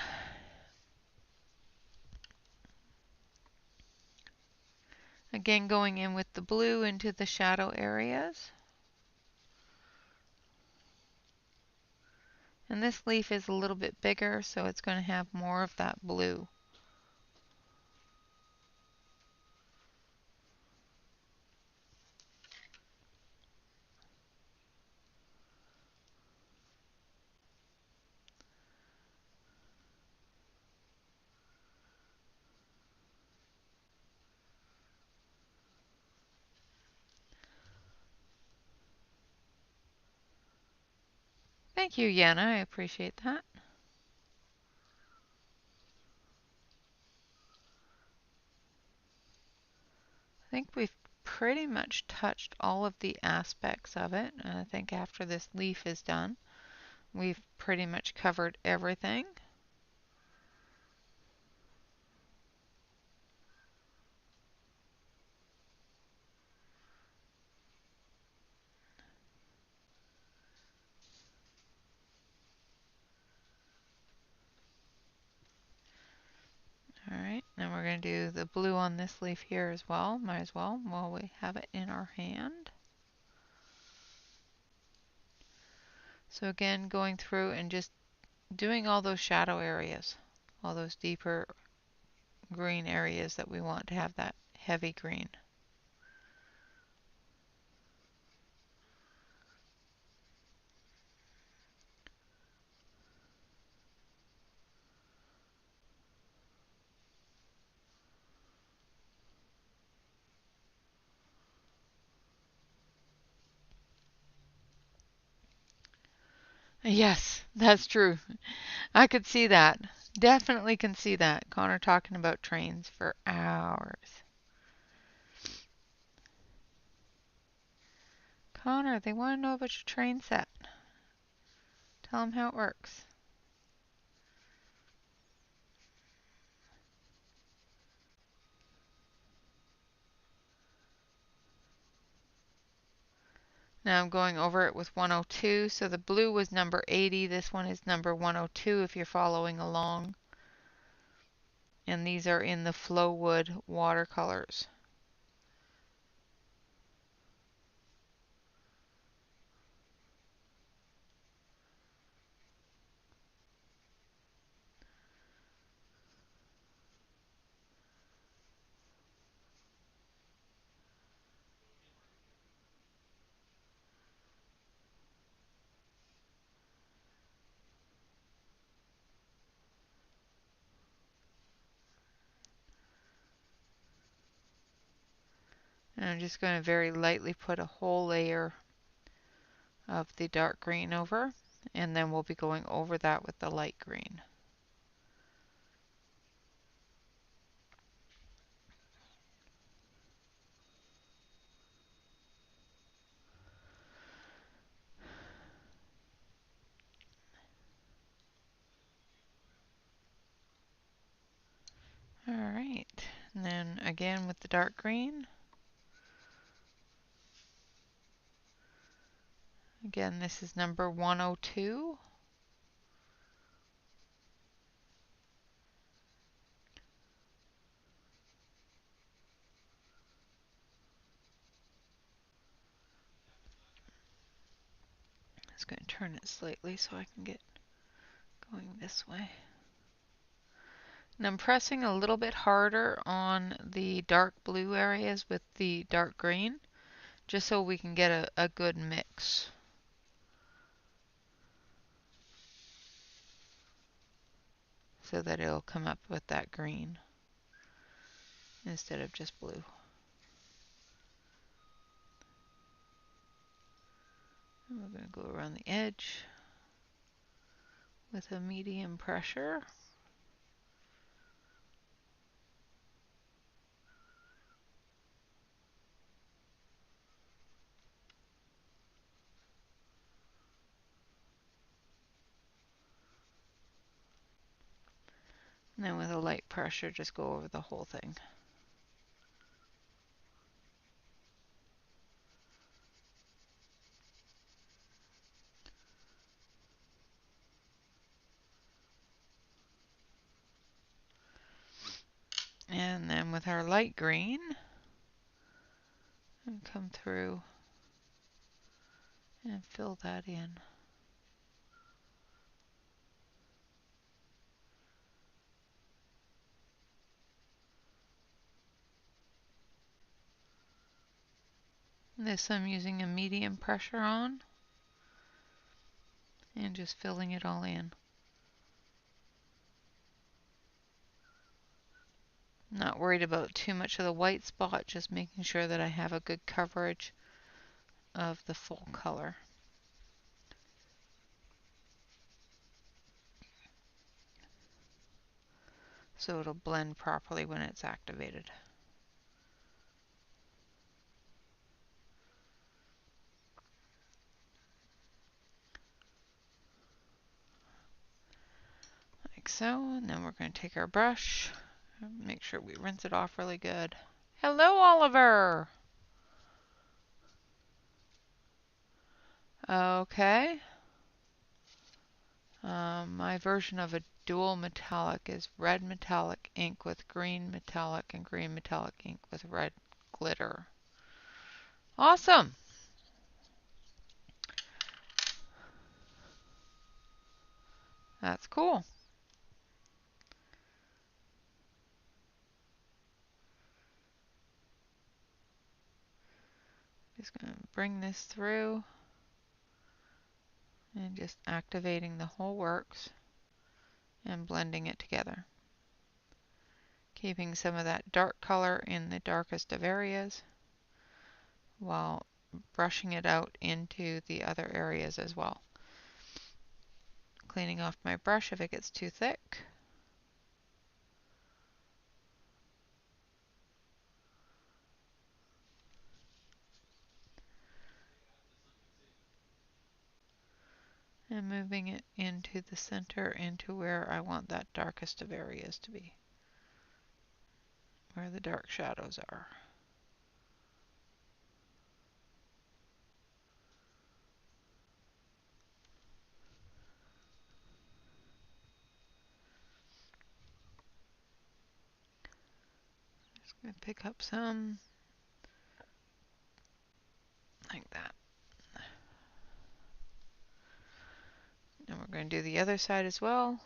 Again, going in with the blue into the shadow areas. And this leaf is a little bit bigger, so it's going to have more of that blue. Thank you, Yana. I appreciate that. I think we've pretty much touched all of the aspects of it. And I think after this leaf is done, we've pretty much covered everything. Alright, now we're going to do the blue on this leaf here as well. Might as well while we have it in our hand. So again, going through and just doing all those shadow areas, all those deeper green areas that we want to have that heavy green. Yes, that's true. I could see that. Definitely can see that. Connor talking about trains for hours. Connor, they want to know about your train set. Tell them how it works. Now I'm going over it with 102. So the blue was number 80. This one is number 102 if you're following along. And these are in the Flowwood watercolors. And I'm just going to very lightly put a whole layer of the dark green over, and then we'll be going over that with the light green. Alright, and then again with the dark green. Again, this is number 102. I'm just going to turn it slightly so I can get going this way. And I'm pressing a little bit harder on the dark blue areas with the dark green, just so we can get a good mix. So that it'll come up with that green instead of just blue. And we're going to go around the edge with a medium pressure. And then with a light pressure, just go over the whole thing. And then with our light green, and come through and fill that in. This I'm using a medium pressure on and just filling it all in. Not worried about too much of the white spot, just making sure that I have a good coverage of the full color. So it'll blend properly when it's activated. like so. And then we're going to take our brush, make sure we rinse it off really good. Hello, Oliver. Okay. My version of a dual metallic is red metallic ink with green metallic and green metallic ink with red glitter. Awesome. That's cool. Just going to bring this through and just activating the whole works and blending it together. Keeping some of that dark color in the darkest of areas while brushing it out into the other areas as well. Cleaning off my brush if it gets too thick. And moving it into the center, into where I want that darkest of areas to be, where the dark shadows are. Just going to pick up some like that. And we're going to do the other side as well.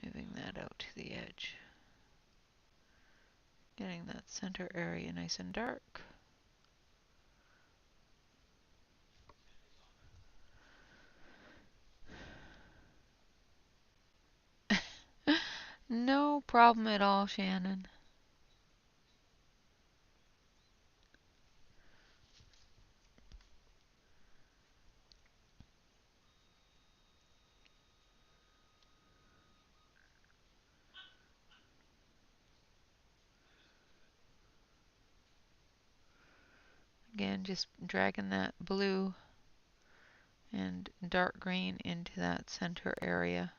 Moving that out to the edge. Getting that center area nice and dark. No problem at all, Shannon. Again, just dragging that blue and dark green into that center area.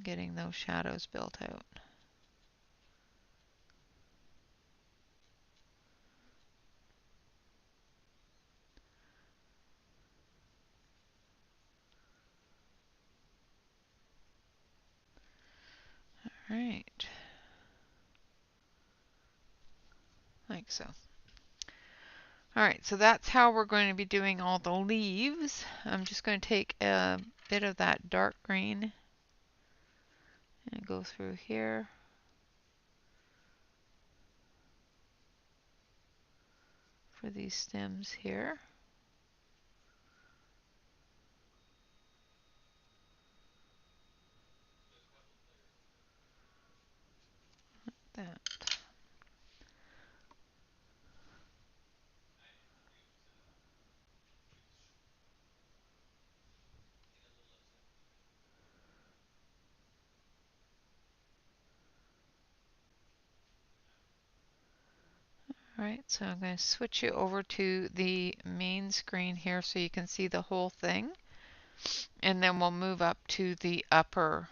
Getting those shadows built out. Alright. Like so. Alright, so that's how we're going to be doing all the leaves. I'm just going to take a bit of that dark green and go through here. For these stems here. Like that. Alright, so I'm going to switch you over to the main screen here so you can see the whole thing. And then we'll move up to the upper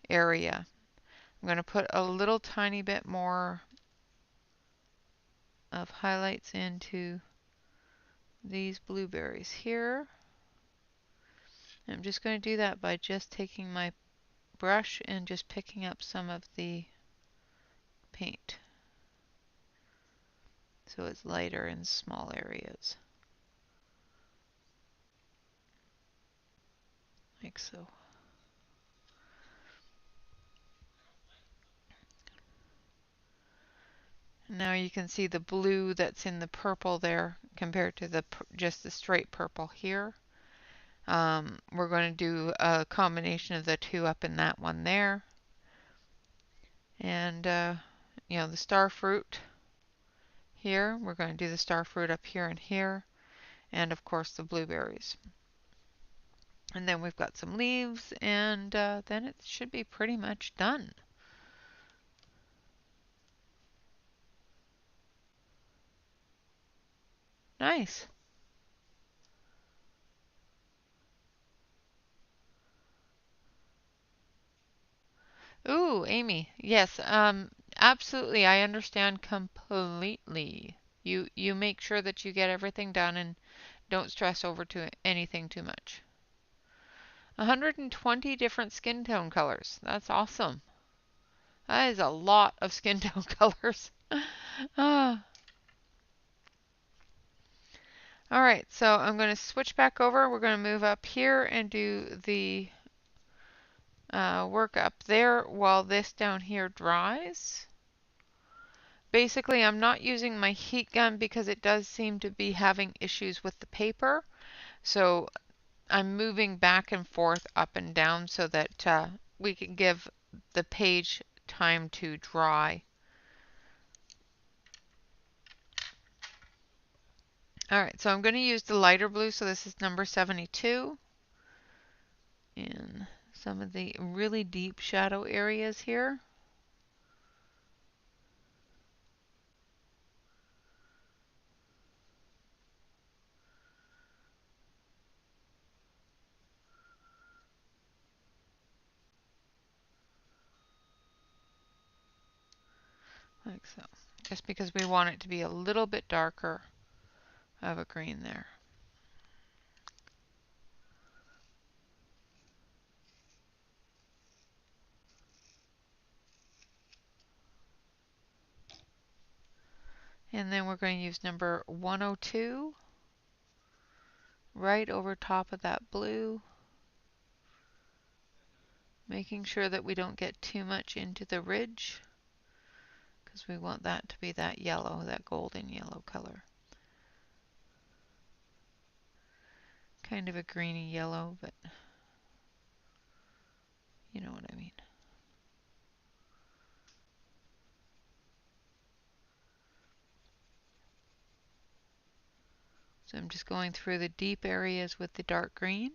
area. I'm going to put a little tiny bit more of highlights into these blueberries here. I'm just going to do that by just taking my brush and just picking up some of the paint. So it's lighter in small areas. Like so. Now you can see the blue that's in the purple there compared to the just the straight purple here. We're going to do a combination of the two up in that one there. And, you know, the star fruit here. We're going to do the star fruit up here and here. And, of course, the blueberries. And then we've got some leaves, and then it should be pretty much done. Nice. Ooh, Amy. Yes, absolutely. I understand completely. You make sure that you get everything done and don't stress over to anything too much. 120 different skin tone colors. That's awesome. That is a lot of skin tone colors. Ah. All right, so I'm going to switch back over. We're going to move up here and do the work up there while this down here dries. Basically, I'm not using my heat gun because it does seem to be having issues with the paper. So I'm moving back and forth up and down so that we can give the page time to dry. All right, so I'm going to use the lighter blue. So this is number 72 in some of the really deep shadow areas here. Like so. Just because we want it to be a little bit darker of a green there. And then we're going to use number 102 right over top of that blue, making sure that we don't get too much into the ridge because we want that to be that yellow, that golden yellow color. Kind of a greeny yellow, but you know what I mean. So I'm just going through the deep areas with the dark green.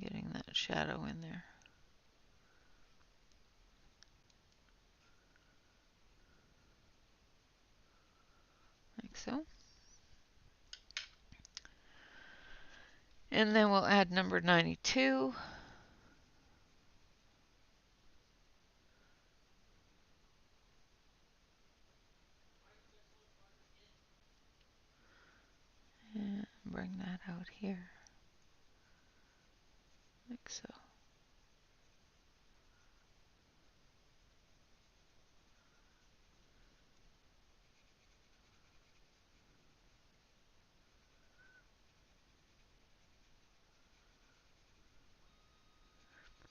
Getting that shadow in there. Like so. And then we'll add number 92. And bring that out here. Like so.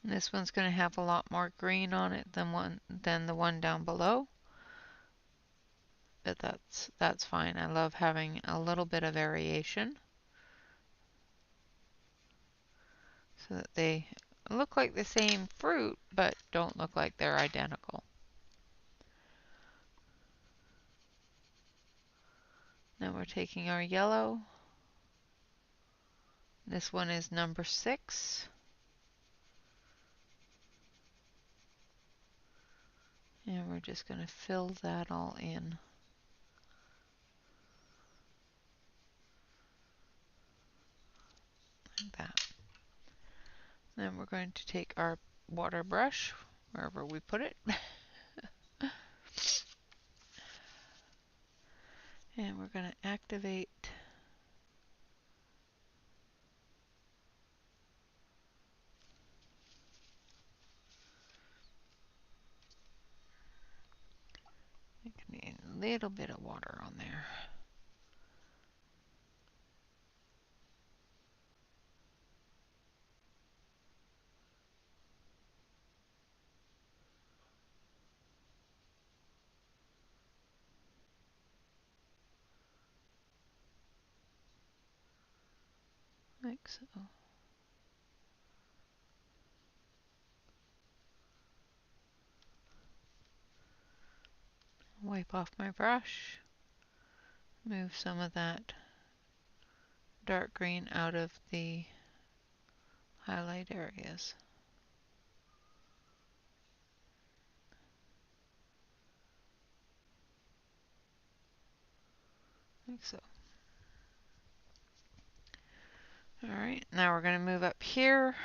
And this one's going to have a lot more green on it than the one down below. But that's fine. I love having a little bit of variation so that they look like the same fruit but don't look like they're identical. Now we're taking our yellow. This one is number 6. And we're just going to fill that all in. Like that. Then we're going to take our water brush, wherever we put it. And we're going to activate a little bit of water on there. like so. Wipe off my brush, move some of that dark green out of the highlight areas. Like so. Alright, now we're going to move up here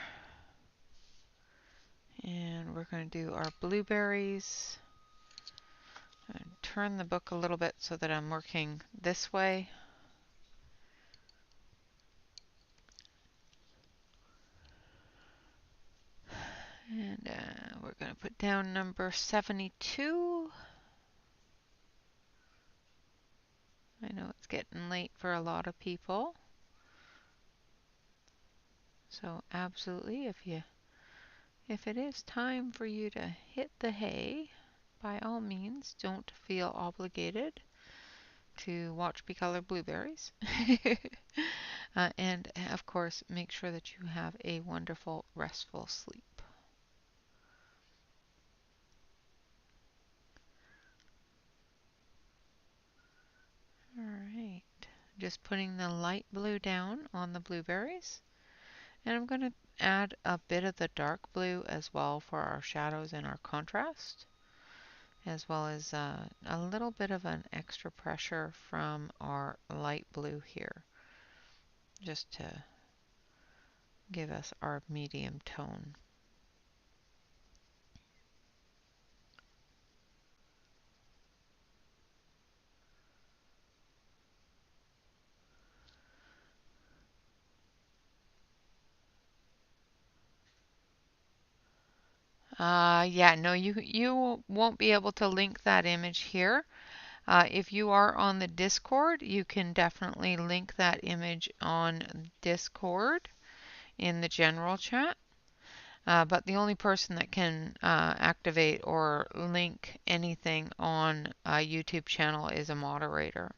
and we're going to do our blueberries. And turn the book a little bit so that I'm working this way. And we're going to put down number 72. I know it's getting late for a lot of people. So absolutely, if it is time for you to hit the hay, by all means, don't feel obligated to watch me color blueberries. And of course, make sure that you have a wonderful, restful sleep. Alright, just putting the light blue down on the blueberries. And I'm going to add a bit of the dark blue as well for our shadows and our contrast, as well as a little bit of an extra pressure from our light blue here, just to give us our medium tone. Yeah, no, you won't be able to link that image here. If you are on the Discord, you can definitely link that image on Discord in the general chat. But the only person that can activate or link anything on a YouTube channel is a moderator.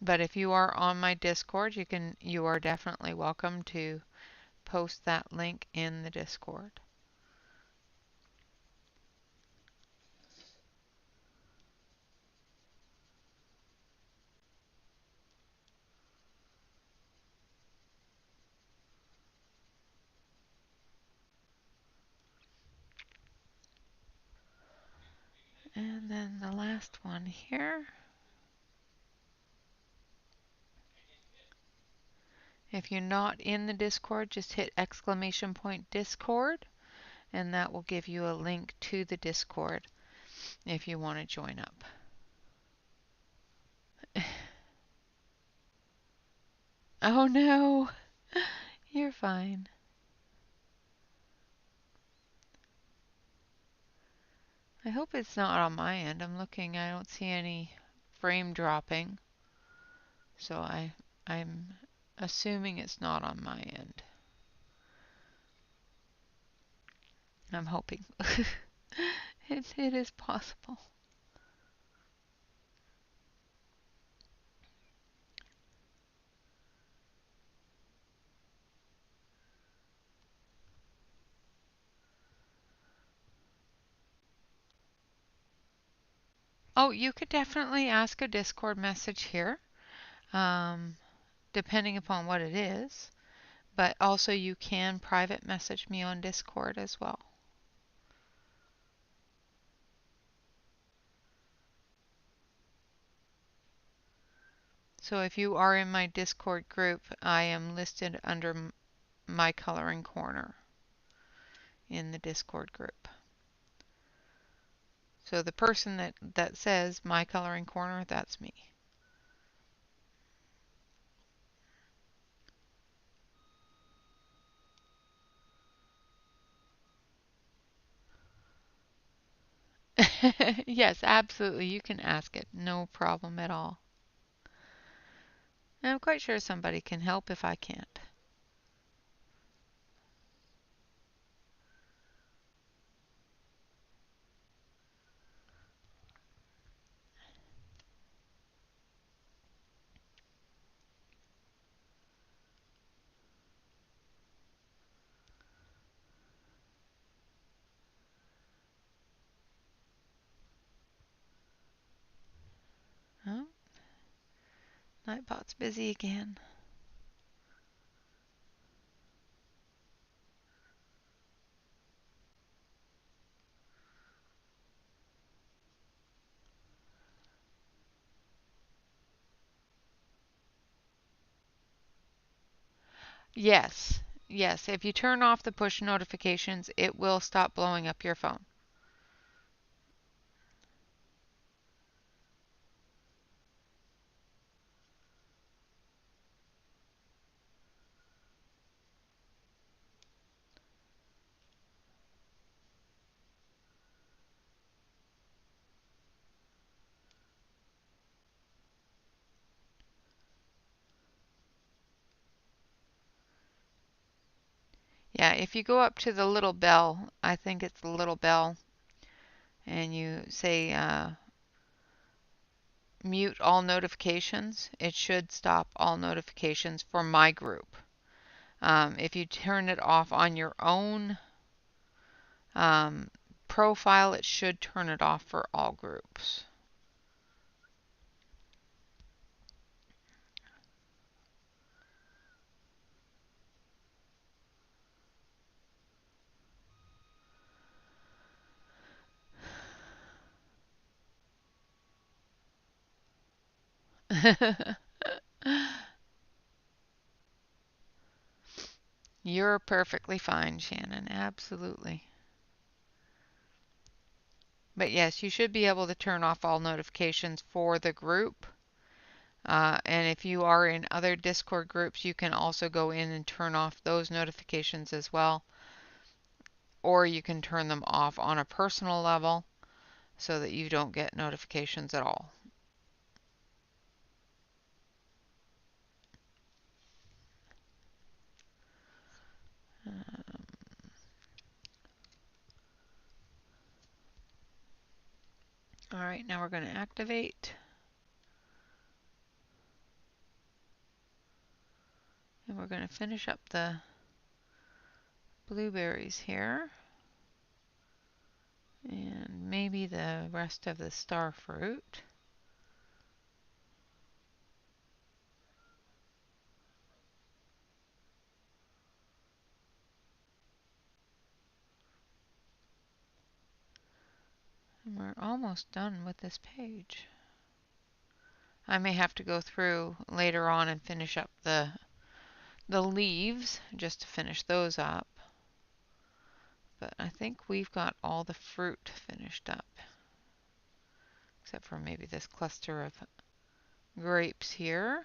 But if you are on my Discord, you are definitely welcome to post that link in the Discord. And then the last one here. If you're not in the Discord, just hit !Discord, and that will give you a link to the Discord if you want to join up. Oh no, you're fine. I hope it's not on my end. I'm looking, I don't see any frame dropping. So I'm assuming it's not on my end. I'm hoping. It is possible. Oh, you could definitely ask a Discord message here, depending upon what it is. But also you can private message me on Discord as well. So if you are in my Discord group, I am listed under my coloring corner in the Discord group. So the person that says my coloring corner, that's me. Yes, absolutely. You can ask it. No problem at all. And I'm quite sure somebody can help if I can't. Nightbot's busy again. Yes, yes. If you turn off the push notifications, it will stop blowing up your phone. Yeah, if you go up to the little bell, I think it's the little bell, and you say mute all notifications, it should stop all notifications for my group. If you turn it off on your own profile, it should turn it off for all groups. You're perfectly fine, Shannon. Absolutely. But yes, you should be able to turn off all notifications for the group. And if you are in other Discord groups, you can also go in and turn off those notifications as well. Or you can turn them off on a personal level so that you don't get notifications at all. All right, now we're going to activate. And we're going to finish up the blueberries here. And maybe the rest of the star fruit. And we're almost done with this page. I may have to go through later on and finish up the leaves just to finish those up. But I think we've got all the fruit finished up. Except for maybe this cluster of grapes here.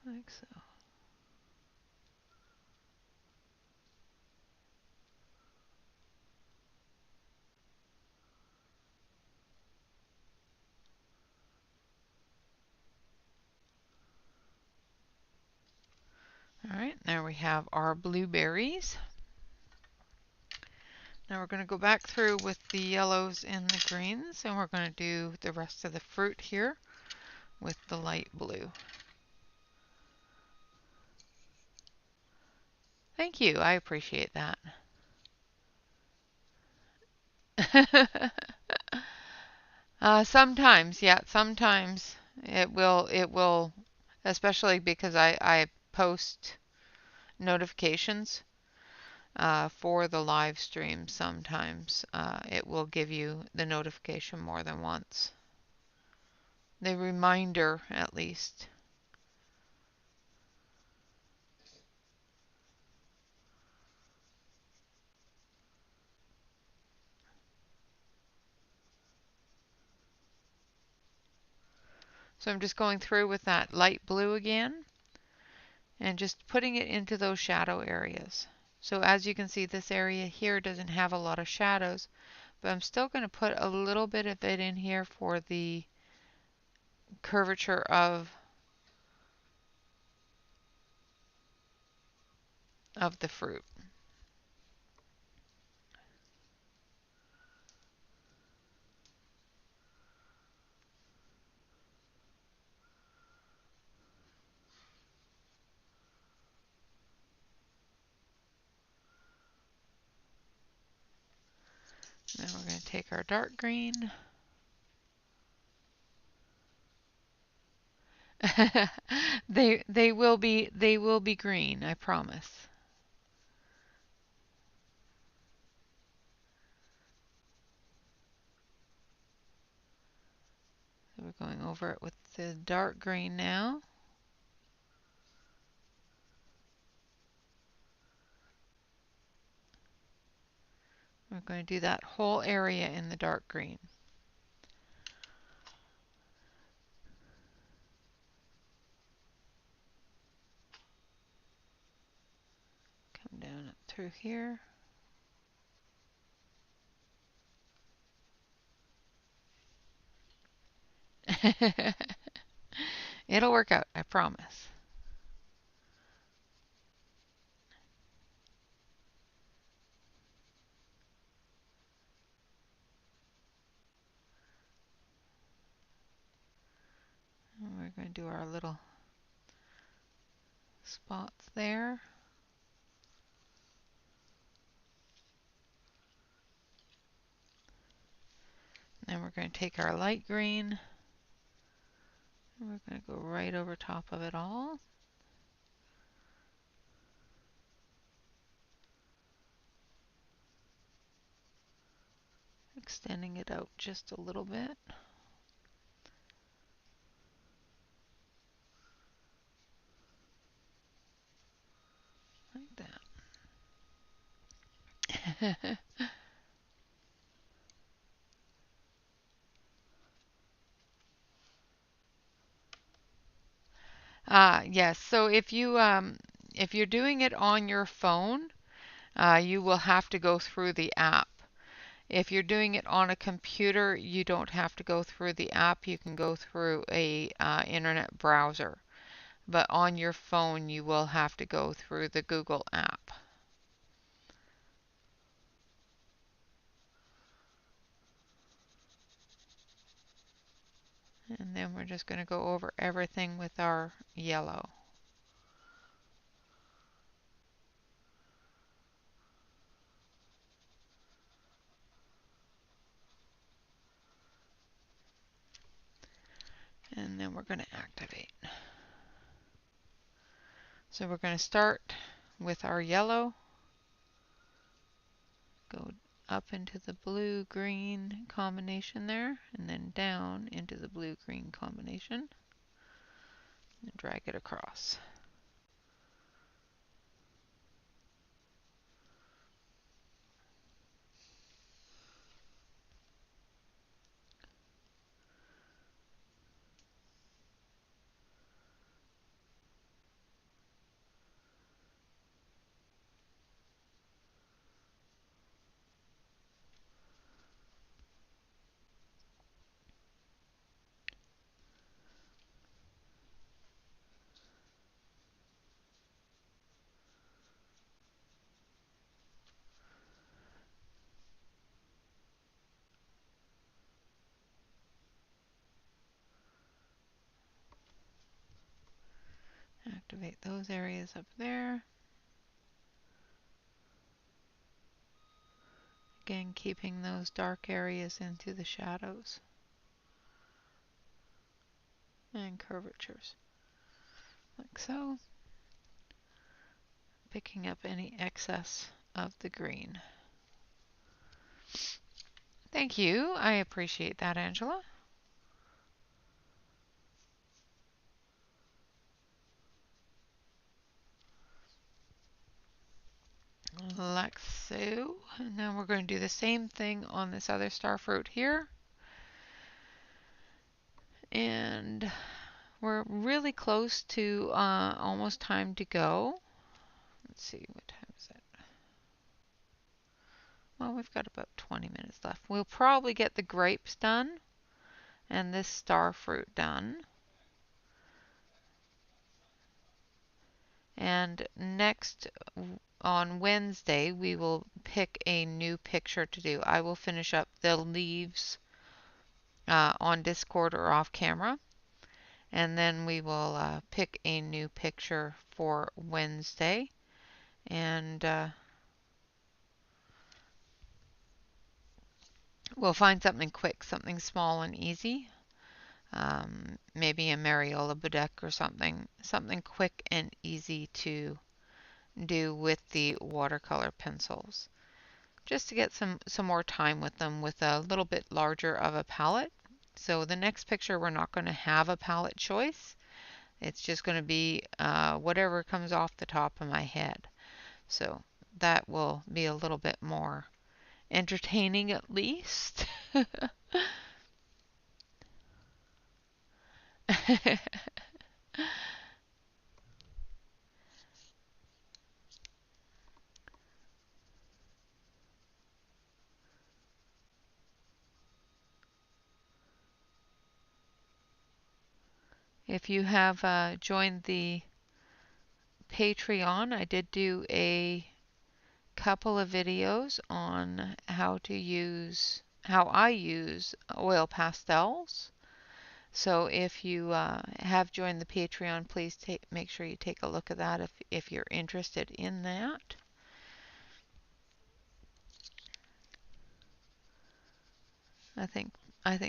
Like so. Alright, there we have our blueberries. Now we're going to go back through with the yellows and the greens, and we're going to do the rest of the fruit here with the light blue. Thank you, I appreciate that. Sometimes, yeah, sometimes it will, especially because I post notifications for the live stream. Sometimes it will give you the notification more than once. The reminder, at least. So I'm just going through with that light blue again and just putting it into those shadow areas. So as you can see, this area here doesn't have a lot of shadows, but I'm still going to put a little bit of it in here for the curvature of the fruit. Then we're going to take our dark green. they will be green, I promise. So we're going over it with the dark green now. We're going to do that whole area in the dark green. Come down up through here. It'll work out, I promise. And we're going to do our little spots there. Then we're going to take our light green and we're going to go right over top of it all. Extending it out just a little bit. Like that. Yes, so if you're doing it on your phone, you will have to go through the app. If you're doing it on a computer, you don't have to go through the app. You can go through a internet browser. But on your phone, you will have to go through the Google app. And then we're just going to go over everything with our yellow. And then we're going to activate. So we're going to start with our yellow. Go up into the blue-green combination there, and then down into the blue-green combination, and drag it across. Activate those areas up there. Again, keeping those dark areas into the shadows and curvatures, like so. Picking up any excess of the green. Thank you. I appreciate that, Angela. Like so. And now we're going to do the same thing on this other star fruit here. And We're really close to almost time to go. Let's see, what time is it? Well, we've got about 20 minutes left. We'll probably get the grapes done and this star fruit done. And next on Wednesday, we will pick a new picture to do. I will finish up the leaves on Discord or off camera. And then we will pick a new picture for Wednesday. And we'll find something quick, something small and easy. Maybe a Mariola Bedeck or something quick and easy to do with the watercolor pencils. Just to get some more time with them with a little bit larger of a palette. So the next picture we're not going to have a palette choice. It's just going to be whatever comes off the top of my head. So that will be a little bit more entertaining at least. If you have joined the Patreon, I did do a couple of videos on how I use oil pastels. So if you have joined the Patreon, please make sure you take a look at that if you're interested in that. I think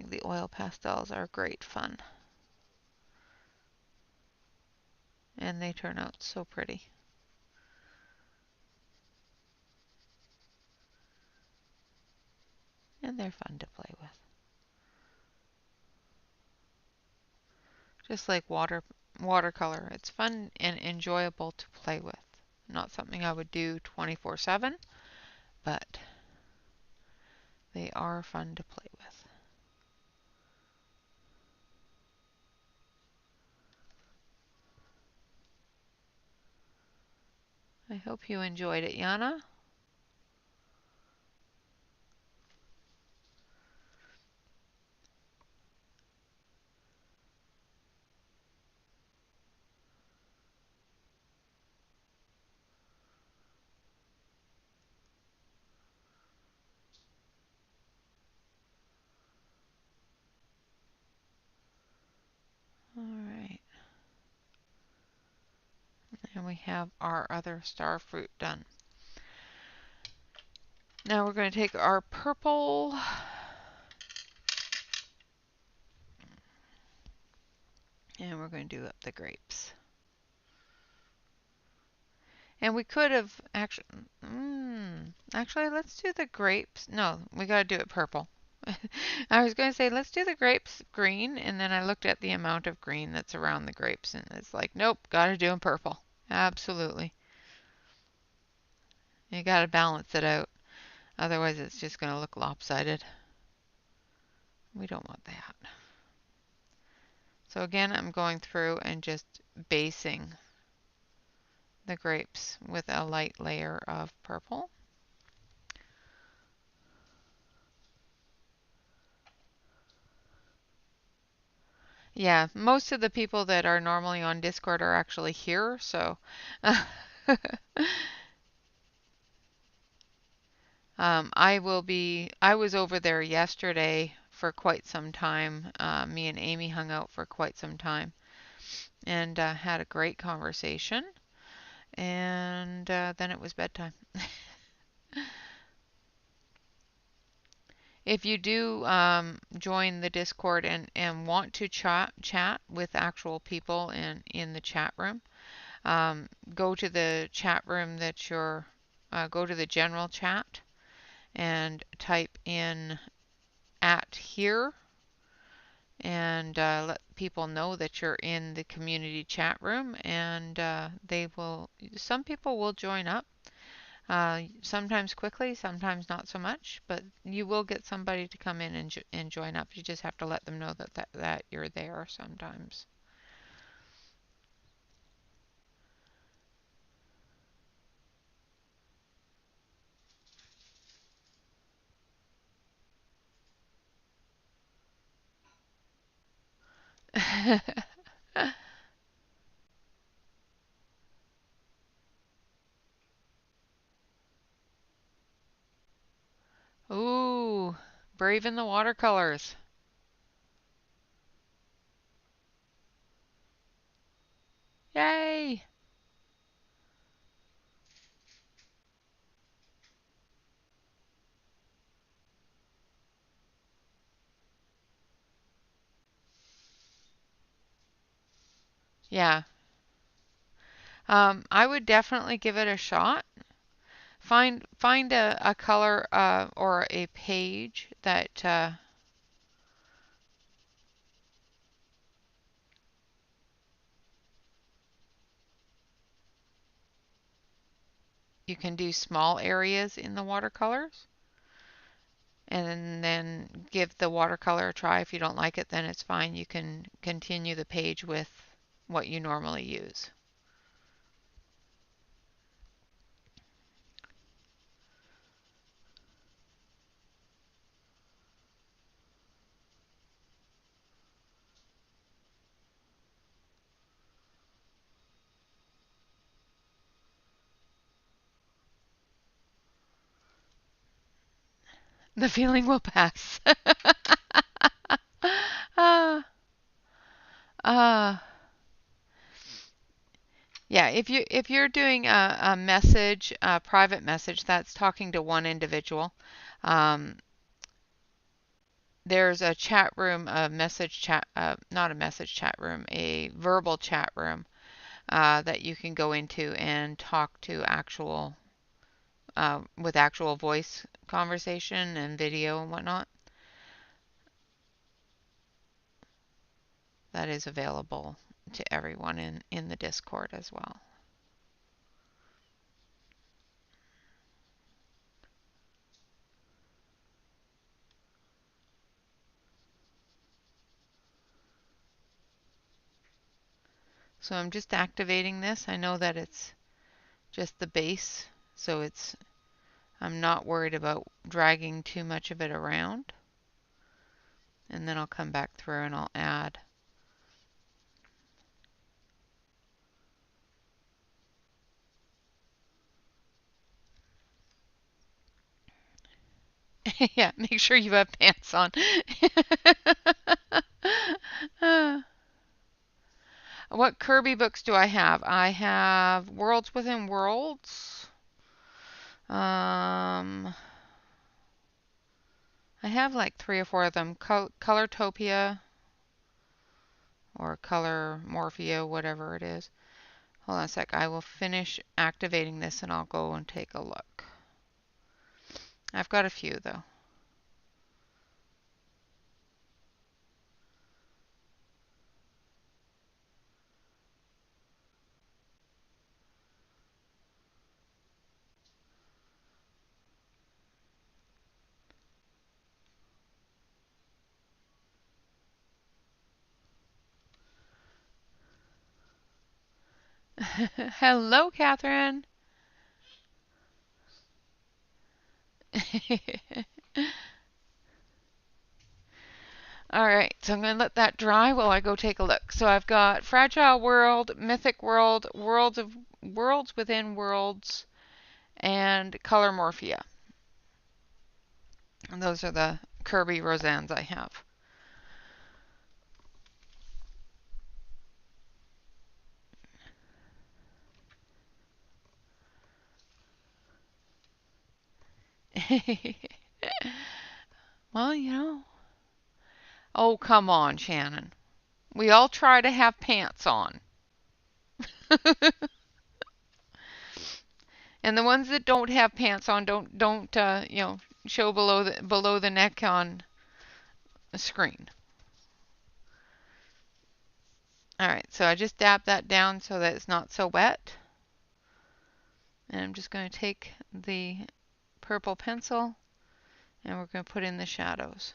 the oil pastels are great fun. And they turn out so pretty. And they're fun to play with. Just like watercolor, it's fun and enjoyable to play with. Not something I would do 24/7, but they are fun to play with. I hope you enjoyed it, Yana. All right. And we have our other star fruit done. Now we're going to take our purple and we're going to do up the grapes. And we could have actually, let's do the grapes. No, we got to do it purple. I was going to say, let's do the grapes green, and then I looked at the amount of green that's around the grapes, and it's like, nope, got to do them purple. Absolutely. You got to balance it out. Otherwise, it's just going to look lopsided. We don't want that. So again, I'm going through and just basing the grapes with a light layer of purple. Yeah, most of the people that are normally on Discord are actually here, so I was over there yesterday for quite some time. Me and Amy hung out for quite some time and had a great conversation. And then it was bedtime. If you do join the Discord and want to chat with actual people in the chat room, go to the chat room go to the general chat and type in @here and let people know that you're in the community chat room, and some people will join up. Sometimes quickly, sometimes not so much, but you will get somebody to come in and join up. You just have to let them know that you're there sometimes. Ooh, braving the watercolors. Yay! Yeah. I would definitely give it a shot. Find a color or a page that you can do small areas in the watercolors, and then give the watercolor a try. If you don't like it, then it's fine. You can continue the page with what you normally use. The feeling will pass. Ah, ah. Yeah, if you're doing a message, a private message, that's talking to one individual. Um, there's a chat room, a message chat, not a message chat room, a verbal chat room that you can go into and talk to with actual voice conversation and video and whatnot. That is available to everyone in the Discord as well. So I'm just activating this. I know that it's just the base, so I'm not worried about dragging too much of it around. And then I'll come back through and I'll add. Yeah, make sure you have pants on. What Kirby books do I have? I have Worlds Within Worlds. I have like 3 or 4 of them. Colortopia or Color Morphia, whatever it is. Hold on a sec. I will finish activating this and I'll go and take a look. I've got a few though. Hello, Catherine. All right, so I'm going to let that dry while I go take a look. So I've got Fragile World, Mythic World, Worlds Within Worlds, and Color Morphia. And those are the Kirby Roseannes I have. Well, Oh, come on, Shannon. We all try to have pants on. And the ones that don't have pants on don't show below the neck on the screen. All right, so I just dab that down so that it's not so wet. And I'm just going to take the purple pencil and we're going to put in the shadows.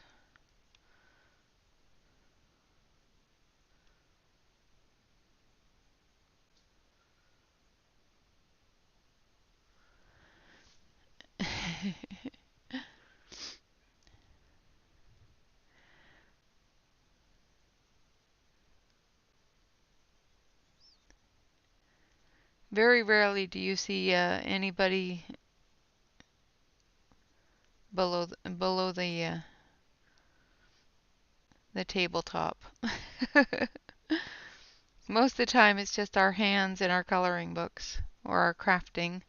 Very rarely do you see anybody below the tabletop. Most of the time it's just our hands and our coloring books or our crafting.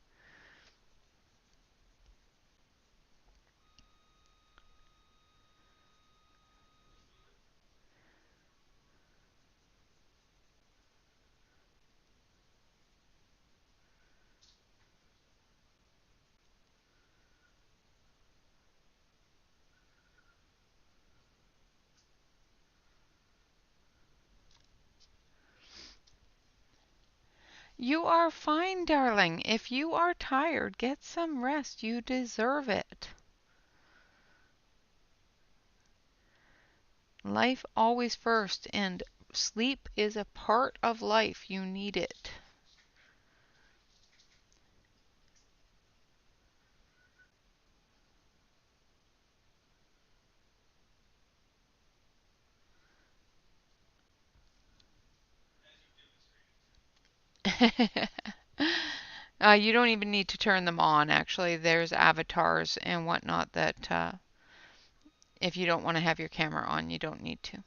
You are fine, darling. If you are tired, get some rest. You deserve it. Life always first, and sleep is a part of life. You need it. You don't even need to turn them on, actually. There's avatars and whatnot that if you don't want to have your camera on, you don't need to.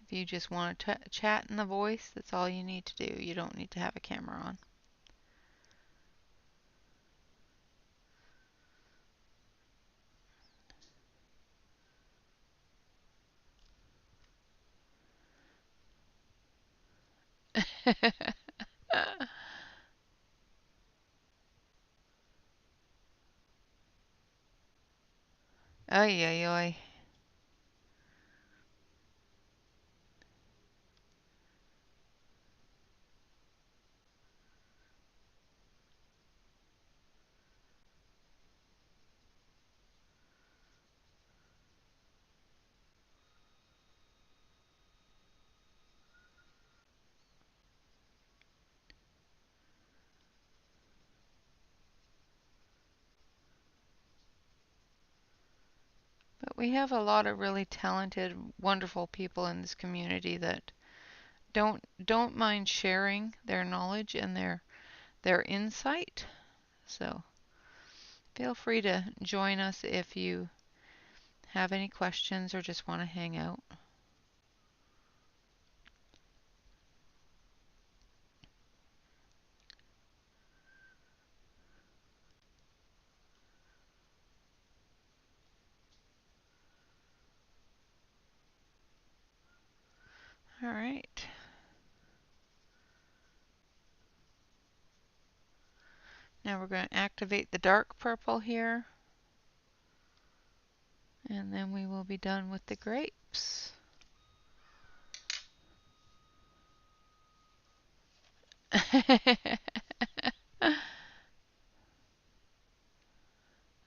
If you just want to chat in the voice, that's all you need to do. You don't need to have a camera on. Ay, ay, ay. But we have a lot of really talented, wonderful people in this community that don't mind sharing their knowledge and their insight. So feel free to join us if you have any questions or just want to hang out. All right. Now we're going to activate the dark purple here. And then we will be done with the grapes.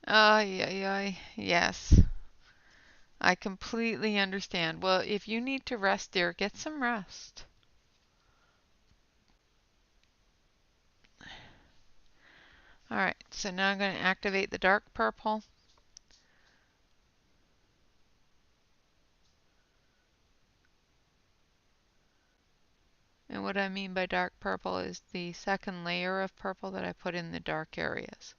Ay, ay, ay. Yes. I completely understand. Well, if you need to rest, dear, get some rest. All right, so now I'm going to activate the dark purple. And what I mean by dark purple is the second layer of purple that I put in the dark areas.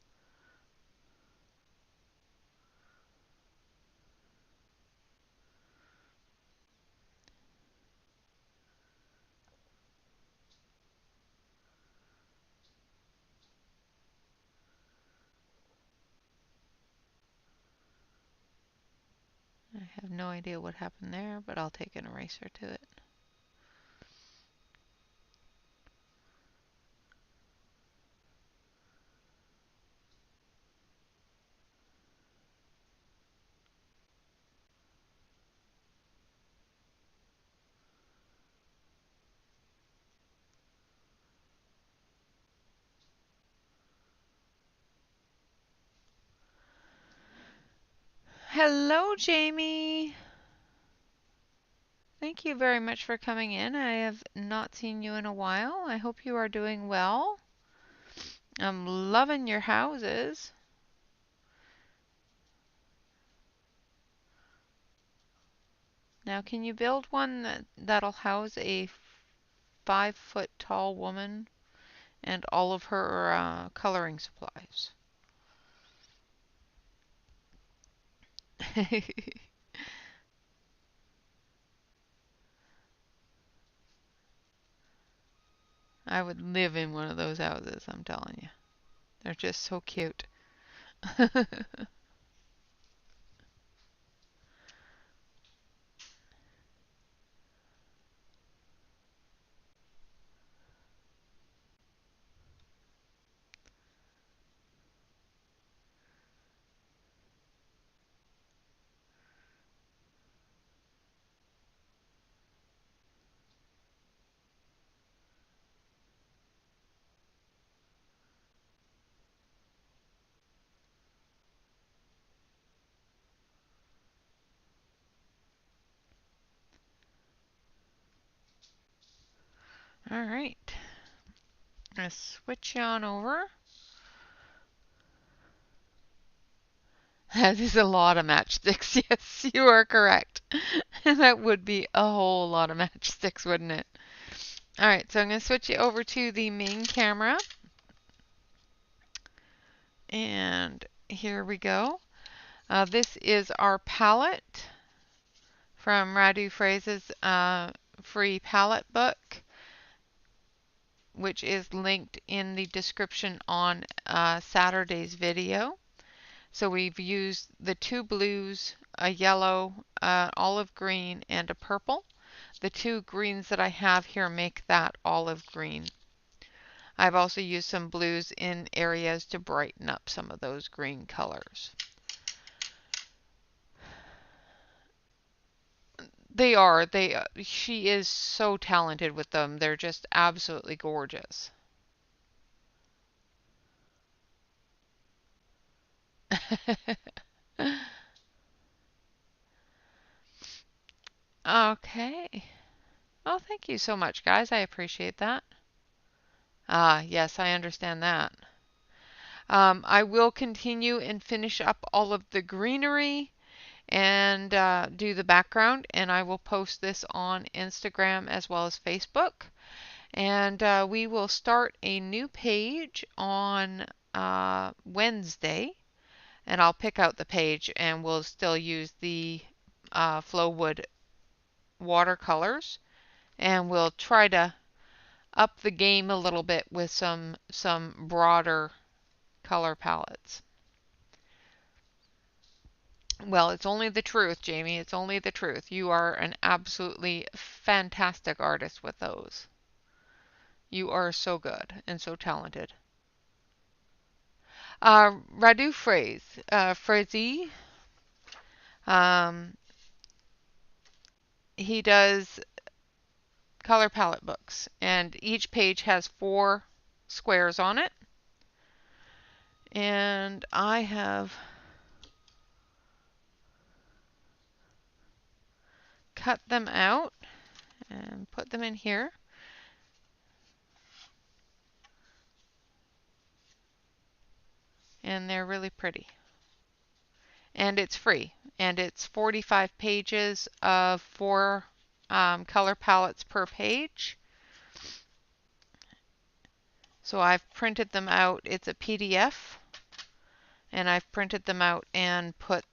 I have no idea what happened there, but I'll take an eraser to it. Hello, Jamie. Thank thank you very much for coming in. I have not seen you in a while. I hope you are doing well. I'm loving your houses. Now, can you build one that'll house a 5-foot tall woman and all of her coloring supplies? I would live in one of those houses, I'm telling you. They're just so cute. All right. Let's switch you on over. That is a lot of matchsticks. Yes, you are correct. That would be a whole lot of matchsticks, wouldn't it? All right, so I'm going to switch you over to the main camera. And here we go. This is our palette from Radu Frasie's free palette book, which is linked in the description on Saturday's video. So we've used the 2 blues, a yellow, olive green, and a purple. The 2 greens that I have here make that olive green. I've also used some blues in areas to brighten up some of those green colors. They are. She is so talented with them. They're just absolutely gorgeous. Okay. Oh, thank you so much, guys. I appreciate that. Ah, yes, I understand that. I will continue and finish up all of the greenery and do the background, and I will post this on Instagram as well as Facebook. And we will start a new page on Wednesday, and I'll pick out the page, and we'll still use the Flowwood watercolors, and we'll try to up the game a little bit with some broader color palettes. Well, it's only the truth, Jamie. It's only the truth. You are an absolutely fantastic artist with those. You are so good and so talented. Radu Frasie, um, he does color palette books, and each page has 4 squares on it. And I have cut them out and put them in here. And they're really pretty. And it's free. And it's 45 pages of 4 color palettes per page. So I've printed them out. It's a PDF. And I've printed them out and cut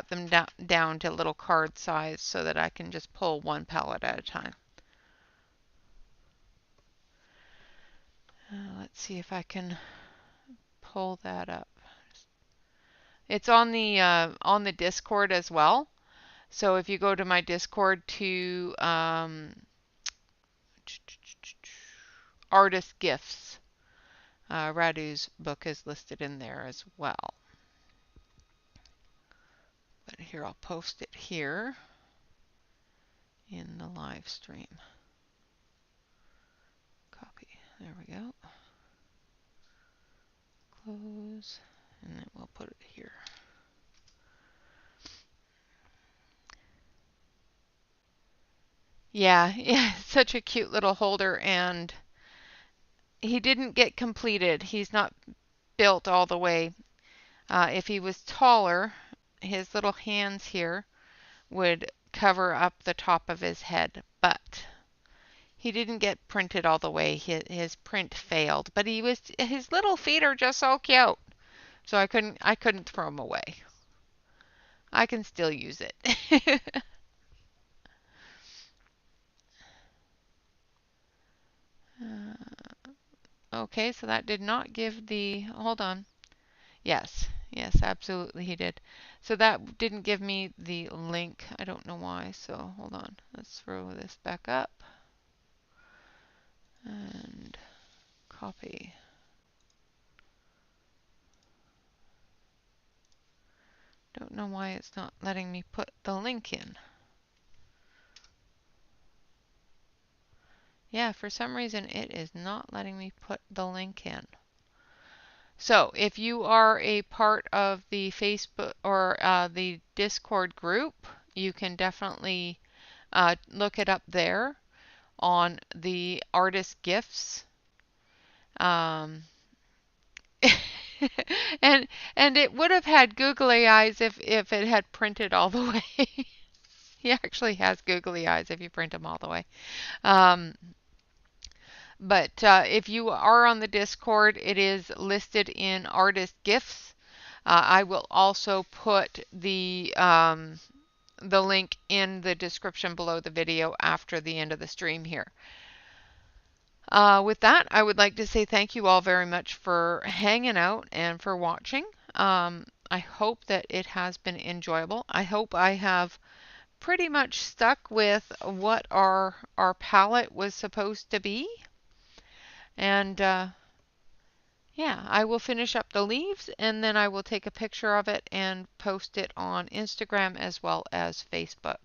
them down to little card size so that I can just pull one palette at a time. Let's see if I can pull that up. It's on the Discord as well. So if you go to my Discord to artist gifts, Radu's book is listed in there as well. But here, I'll post it here in the live stream. Copy. There we go. Close. And then we'll put it here. Yeah, yeah, such a cute little holder, and he didn't get completed. He's not built all the way. If he was taller, his little hands here would cover up the top of his head, but he didn't get printed all the way. His print failed, but his little feet are just so cute. So I couldn't throw him away. I can still use it. Okay, so that did not give the, hold on. Yes, yes, absolutely he did. So that didn't give me the link. I don't know why. So hold on. Let's throw this back up and copy. Don't know why it's not letting me put the link in. Yeah, for some reason it is not letting me put the link in. So if you are a part of the Facebook or the Discord group, you can definitely look it up there on the artist gifts. Um, and it would have had googly eyes if it had printed all the way. He actually has googly eyes if you print them all the way. Um, but if you are on the Discord, it is listed in artist gifts. I will also put the link in the description below the video after the end of the stream here. With that, I would like to say thank you all very much for hanging out and for watching. I hope that it has been enjoyable. I hope I have pretty much stuck with what our palette was supposed to be. And yeah, I will finish up the leaves and then I will take a picture of it and post it on Instagram as well as Facebook.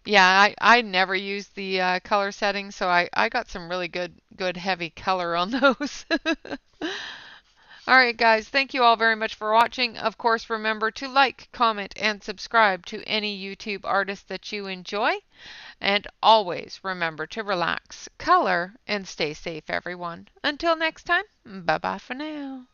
Yeah, I never use the color settings, so I got some really good heavy color on those. All right, guys, thank you all very much for watching. Of course, remember to like, comment, and subscribe to any YouTube artist that you enjoy. And always remember to relax, color, and stay safe, everyone. Until next time, bye-bye for now.